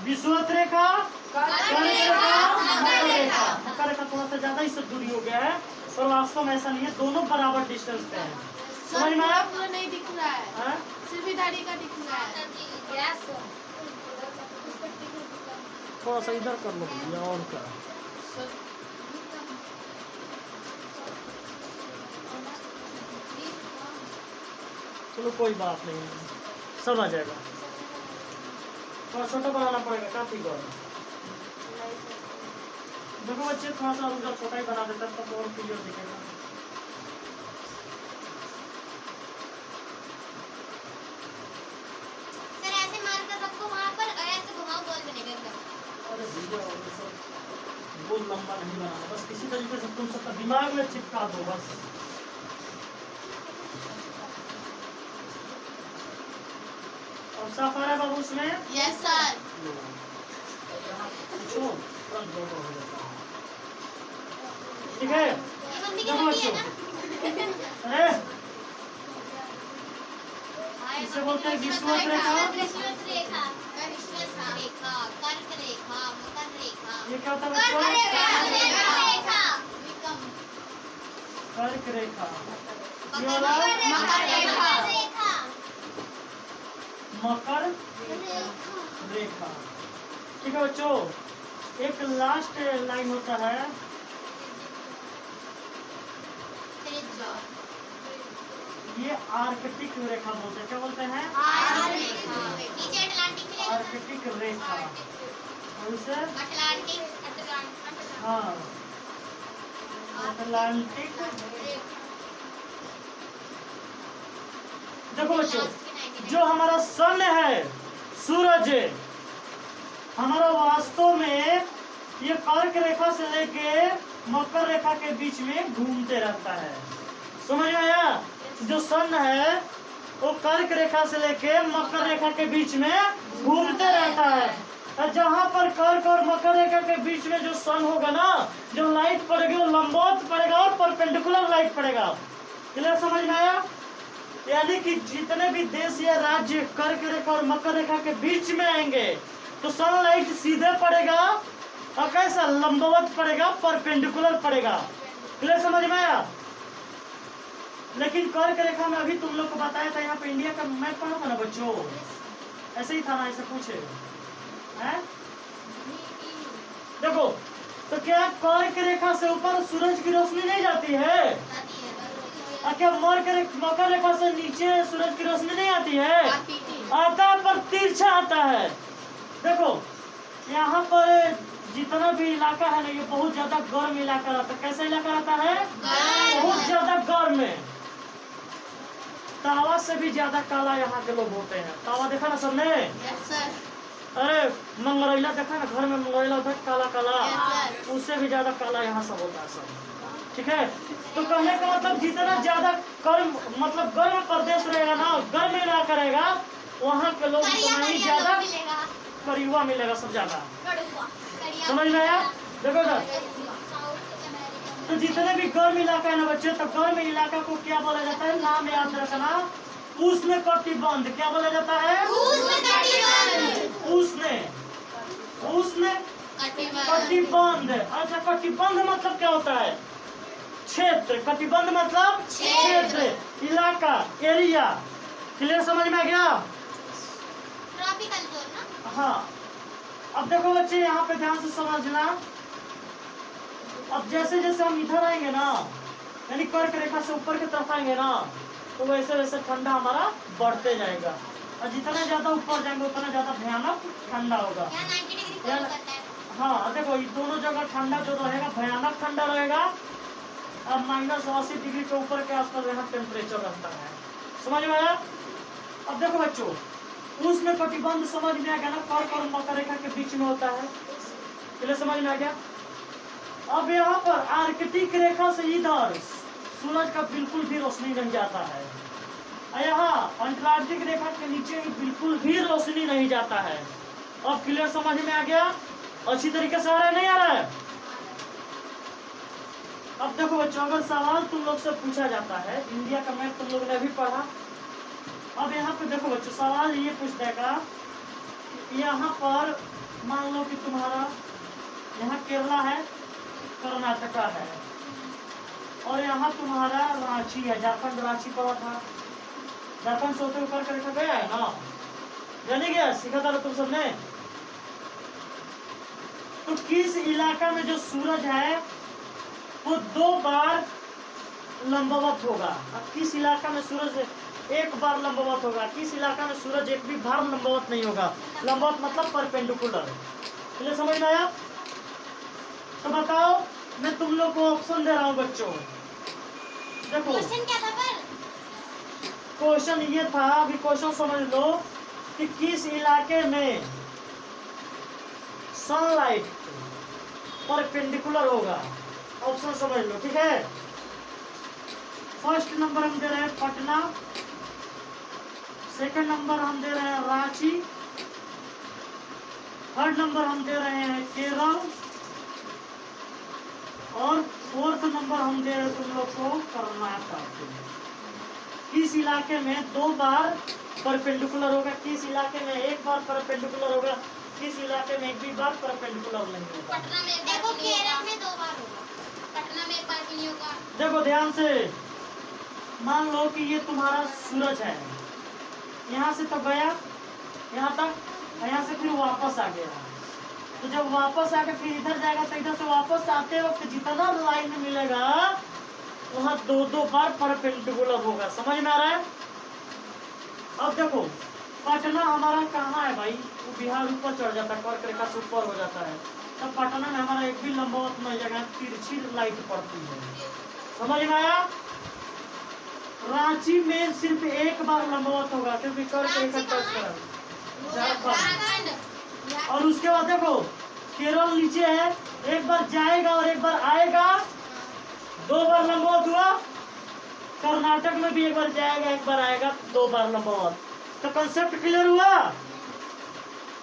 विषुवत रेखा, कर्क रेखा, मकर रेखा। मकर रेखा थोड़ा सा ज्यादा इससे दूरी हो गया है, और वास्तव में ऐसा नहीं है, दोनों बराबर डिस्टेंस पे है। समझ में आया? नहीं दिख रहा है, सिर्फ ही दाढ़ी का दिख रहा है। थोड़ा सा इधर कर लो भैया, और क्या। चलो कोई बात नहीं, सब आ जाएगा। थोड़ा छोटा बनाना पड़ेगा, काफी गौर। देखो बच्चे, थोड़ा सा उधर छोटा ही बना देता तब और क्लियर दिखेगा। सर ऐसे मार कर रखो वहाँ पर, और ऐसे घुमाओ, गोल बनेगा एकदम। अरे भैया, और ये सब बहुत लंबा नहीं बनाना, बस किसी तरीके से तुम सबका दिमाग में चिपका दो बस। और साफ आ रहा है बाबू उसमें? Yes sir. पूछो, तुरंत गड़बड़ हो जाता है। ठीक है, ये मम्मी की देखो मम्मी है बच्चों, ना? अरे इसे बोलते हैं विषुवत रेखा। विषुवत रेखा, विषुवत रेखा, कर्क रेखा, मकर रेखा। ये क्या होता है बच्चों? रेखा, कर्क रेखा। ये मकर वाला रेखा, मकर रेखा। ठीक है बच्चों, एक लास्ट लाइन होता है, ये आर्कटिक रेखा बोलते हैं। क्या बोलते हैं? नीचे अटलांटिक की रेखा। आर्कटिक रेखा। और इसे अटलांटिक, हाँ, अटलांटिक। देखो बच्चों, जो हमारा सन है, सूरज, हमारा वास्तव में ये कर्क रेखा से लेके मकर रेखा के बीच में घूमते रहता है। समझ में आया? जो सन है वो कर्क रेखा से लेके मकर रेखा के बीच में घूमते रहता है। और जहाँ पर कर्क और मकर रेखा के बीच में जो सन होगा ना, जो लाइट पड़ेगी वो लंबवत पड़ेगा और परपेंडिकुलर लाइट पड़ेगा। क्लियर? समझ में आया? यानी कि जितने भी देश या राज्य कर्क रेखा और मकर रेखा के बीच में आएंगे तो सनलाइट सीधे पड़ेगा और कैसा लंबवत पड़ेगा, परपेंडिकुलर पड़ेगा। क्लियर? समझ में आया? लेकिन कर्क रेखा में अभी तुम लोग को बताया था, यहाँ पे इंडिया का मैप पढ़ोगे ना बच्चों, ऐसे ही था ना, ऐसे पूछे हैं? देखो तो क्या कर्क रेखा से ऊपर सूरज की रोशनी नहीं जाती है? और क्या मकर रेखा से नीचे सूरज की रोशनी नहीं आती है? आता है, पर तिरछा आता है। देखो यहाँ पर जितना भी इलाका है ना, ये बहुत ज्यादा गर्म इलाका रहता है। कैसा इलाका रहता है? बहुत ज्यादा गर्म है। तावा से भी ज्यादा काला यहाँ के लोग होते हैं। तावा देखा ना सबने? अरे मंगरैला देखा ना, घर में मंगरैला होता है काला काला, उससे भी ज्यादा काला यहाँ सब होता है सब। ठीक है, तो कहने का मतलब जितना ज्यादा गर्म, मतलब गर्म प्रदेश रहेगा ना, गर्म इलाका रहेगा, वहाँ के लोग उतना ही ज्यादा करीबा मिलेगा, सब ज्यादा। समझ में आया? देखो ना, तो जितने भी गर्म इलाका है ना बच्चे, तो गर्म इलाका को क्या बोला जाता है? नाम याद रखना, उष्ण कटिबंध। क्या बोला जाता है? उष्ण कटिबंध। अच्छा, कटिबंध मतलब क्या होता है? क्षेत्र। कटिबंध मतलब क्षेत्र, इलाका, एरिया। क्लियर? समझ में आ गया? ट्रॉपिकल जोन ना? हाँ। अब देखो बच्चे, यहाँ पे ध्यान से समझना। अब जैसे जैसे हम इधर आएंगे ना, यानी कर्क रेखा से ऊपर की तरफ आएंगे ना, तो वैसे वैसे ठंडा हमारा बढ़ते जाएगा। और जितना ज्यादा ऊपर जाएंगे उतना ज्यादा भयानक ठंडा होगा। यहाँ 90 डिग्री यार, फॉलो करता है। हाँ देखो ये दोनों जगह ठंडा जो रहेगा भयानक ठंडा रहेगा। अब -80 डिग्री के ऊपर के आसपास यहाँ टेम्परेचर रहता है। समझ में आया? अब देखो बच्चों, उष्ण कटिबंध समझ में आ गया ना, कर्क और मकर रेखा के बीच में होता है, पहले समझ में आ गया। अब यहाँ पर आर्कटिक रेखा से इधर सूरज का बिल्कुल भी रोशनी नहीं जाता है, और यहाँ अंटार्कटिक रेखा के नीचे बिल्कुल भी रोशनी नहीं जाता है। अब क्लियर समझ में आ गया? अच्छी तरीके से आ रहा है, नहीं आ रहा है? अब देखो बच्चों, अगर सवाल तुम लोग से पूछा जाता है, इंडिया का मैप तुम लोग ने भी पढ़ा, अब यहाँ पे देखो बच्चों सवाल ये पूछ देगा, यहाँ पर मान लो कि तुम्हारा यहाँ केरला है, कर्नाटका है, और यहाँ तुम्हारा रांची है, झारखंड रांची पड़ा था, झारखंड से होते ऊपर रेखा गया है ना, जाने गया, सीखा था तुम सबने। तो किस इलाका में जो सूरज है वो 2 बार लंबवत होगा? अब किस इलाका में सूरज 1 बार लंबवत होगा, किस इलाका में सूरज 1 भी बार लंबवत नहीं होगा? लंबवत मतलब परपेंडिकुलर। मुझे समझ में आया? तो बताओ, मैं तुम लोग को ऑप्शन दे रहा हूँ बच्चों। देखो क्वेश्चन क्या था पर? क्वेश्चन ये था, अभी क्वेश्चन समझ लो कि किस इलाके में सनलाइट परपेंडिकुलर होगा। ऑप्शन समझ लो, ठीक है। फर्स्ट नंबर हम दे रहे हैं पटना, सेकंड नंबर हम दे रहे हैं रांची, थर्ड नंबर हम दे रहे हैं केरल, और फोर्थ नंबर हम दे रहे हैं तुम लोग को कर्नाटक। किस इलाके में 2 बार परपेंडिकुलर होगा, किस इलाके में 1 बार परपेंडिकुलर होगा, किस इलाके में 1 भी बार परपेंडिकुलर नहीं होगा। पटना में देखो, केरल में 2 बार होगा, पटना में 1 बार भी नहीं होगा। देखो ध्यान से, मान लो कि ये तुम्हारा सूरज है, यहाँ से तो गया यहाँ तक, यहाँ से फिर वापस आ गया, तो जब वापस आके फिर इधर जाएगा तो इधर से वापस आते वक्त जितना लाइन मिलेगा वहाँ 2 बार परपेंडिकुलर होगा। समझ में आ रहा है? अब देखो पटना हमारा कहाँ है भाई, वो बिहार ऊपर चढ़ जाता है, कर्क रेखा से ऊपर हो जाता है, तब पटना में हमारा 1 भी लंबवत नहीं जगह तिरछी लाइट पड़ती है। समझ में आया? रांची में सिर्फ 1 बार लंबवत होगा क्योंकि कर्क रेखा टच कर झारखंड। और उसके बाद देखो केरल नीचे है, 1 बार जाएगा और 1 बार आएगा, 2 बार लंबवत हुआ। कर्नाटक में भी 1 बार जाएगा 1 बार आएगा, 2 बार लंबवत। तो कंसेप्ट क्लियर हुआ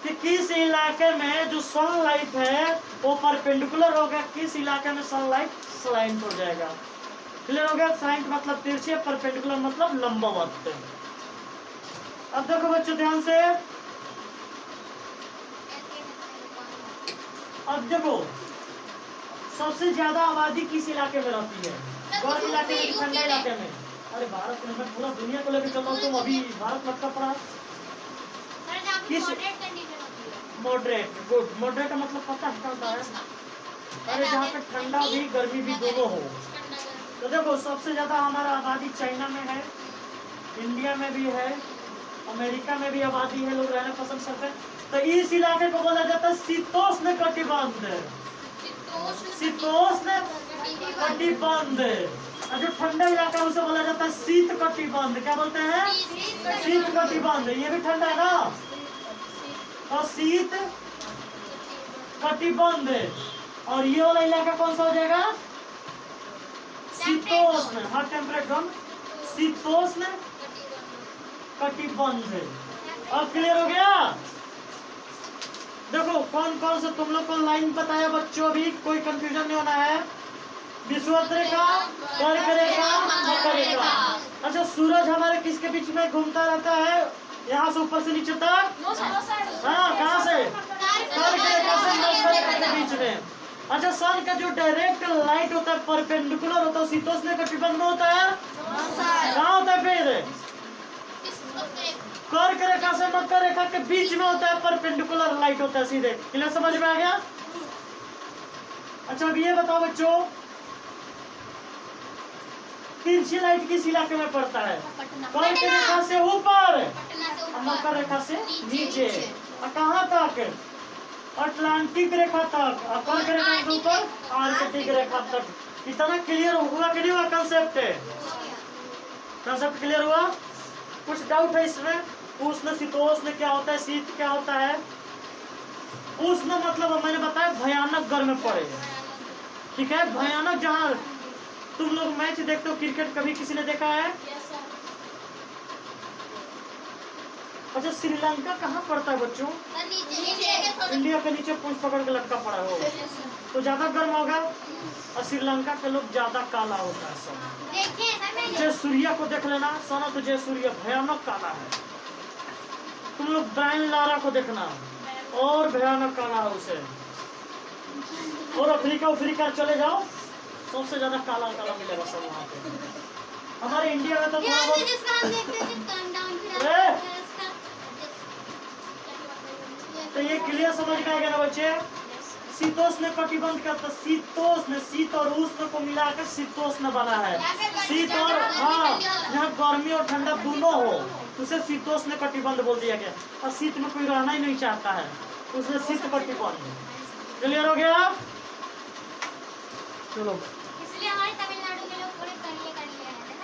कि किस इलाके में जो सनलाइट है वो परपेंडिकुलर होगा, किस इलाके में सनलाइट स्लाइंट हो जाएगा। क्लियर हो गया? स्लाइंट मतलब तिरछे, परपेंडिकुलर मतलब लंबवत। अब देखो बच्चों ध्यान से, अब देखो सबसे ज्यादा आबादी किस इलाके में रहती है? गर्म इलाके में, ठंडा इलाके में? अरे भारत में, मैं पूरा दुनिया को लेकर चल रहा हूँ, तुम अभी भारत मत का पढ़ा। किस मॉडरेट? गुड, मॉडरेट का मतलब पता है क्या होता है? अरे जहाँ पे ठंडा भी गर्मी भी दोनों हो। तो देखो सबसे ज्यादा हमारा आबादी चाइना में है, इंडिया में भी है, अमेरिका में भी आबादी है, लोग रहना पसंद करते हैं। तो इस इलाके को बोला जाता है शीतोष्ण कटिबंध। शीतोष्ण कटिबंध। और जो ठंडा इलाका है उसे बोला जाता है शीत कटिबंध। क्या बोलते हैं? शीत कटिबंध। ये भी ठंडा है ना, और शीत कटिबंध। और ये वाला इलाका कौन सा हो जाएगा? शीतोष्ण। हर टेम्परेचर शीतोष्ण कटिबंध। अब क्लियर हो गया? देखो कौन कौन से तुम लोग को लाइन बताया बच्चों, भी कोई कंफ्यूजन नहीं होना है। विषुवत रेखा, कर्क रेखा, मकर रेखा। अच्छा सूरज हमारे किसके बीच में घूमता रहता है? यहाँ से ऊपर से नीचे तक। हाँ, कहाँ से? कर्क रेखा से मकर रेखा के बीच में। अच्छा सन का जो डायरेक्ट लाइट होता है परपेंडिकुलर होता है, शीतोष्ण कटिबंध में होता है। कहाँ होता है फिर? कर्क रेखा से मकर रेखा के बीच में होता है, परपेंडिकुलर लाइट होता है सीधे। क्लियर समझ में आ गया? अच्छा अब ये बताओ बच्चों, तिरछी लाइट किस इलाके में पड़ता है? कर्क रेखा से ऊपर, से और ऊपर मकर रेखा से नीचे। नीचे। और कहाँ तक? अटलांटिक रेखा तक। और कर्क रेखा से ऊपर आर्कटिक रेखा तक। इतना क्लियर हुआ कि नहीं हुआ कंसेप्ट? कंसेप्ट क्लियर हुआ? कुछ डाउट है इसमें? उष्ण शीतोष्ण क्या होता है, शीत क्या होता है? उष्ण मतलब मैंने बताया भयानक गर्म पड़े, ठीक है, भयानक। जहाँ तुम लोग मैच देखते हो क्रिकेट, कभी किसी ने देखा है? अच्छा, श्रीलंका कहाँ पड़ता है बच्चों? नीचे इंडिया के नीचे पूंछ पकड़ के लटका पड़ा हो तो ज्यादा गर्म होगा। और श्रीलंका के लोग ज्यादा काला होता है सब। देखिए जय सूर्या को देख लेना सोना, तो जय सूर्या भयानक काला है। तुम लोग ब्रायन लारा को देखना, और भयानक काला है उसे। और अफ्रीका चले जाओ, सबसे ज्यादा काला काला मिलेगा सब वहाँ पे। हमारे इंडिया में तो थोड़ा बहुत जिसका हम देखते हैं अरे! तो ये क्लियर समझ में आएगा ना बच्चे? शीतोष्ण कटिबंध का तो शीतोष्ण, शीत और उष्ण को मिलाकर शीतोष्ण बना है। शीत और हाँ, यहाँ गर्मी और ठंडा दोनों हो, उसे शीतोष्ण कटिबंध बोल दिया गया। और शीत में कोई रहना ही नहीं चाहता है, उसे शीत कटिबंध। क्लियर हो गया? चलो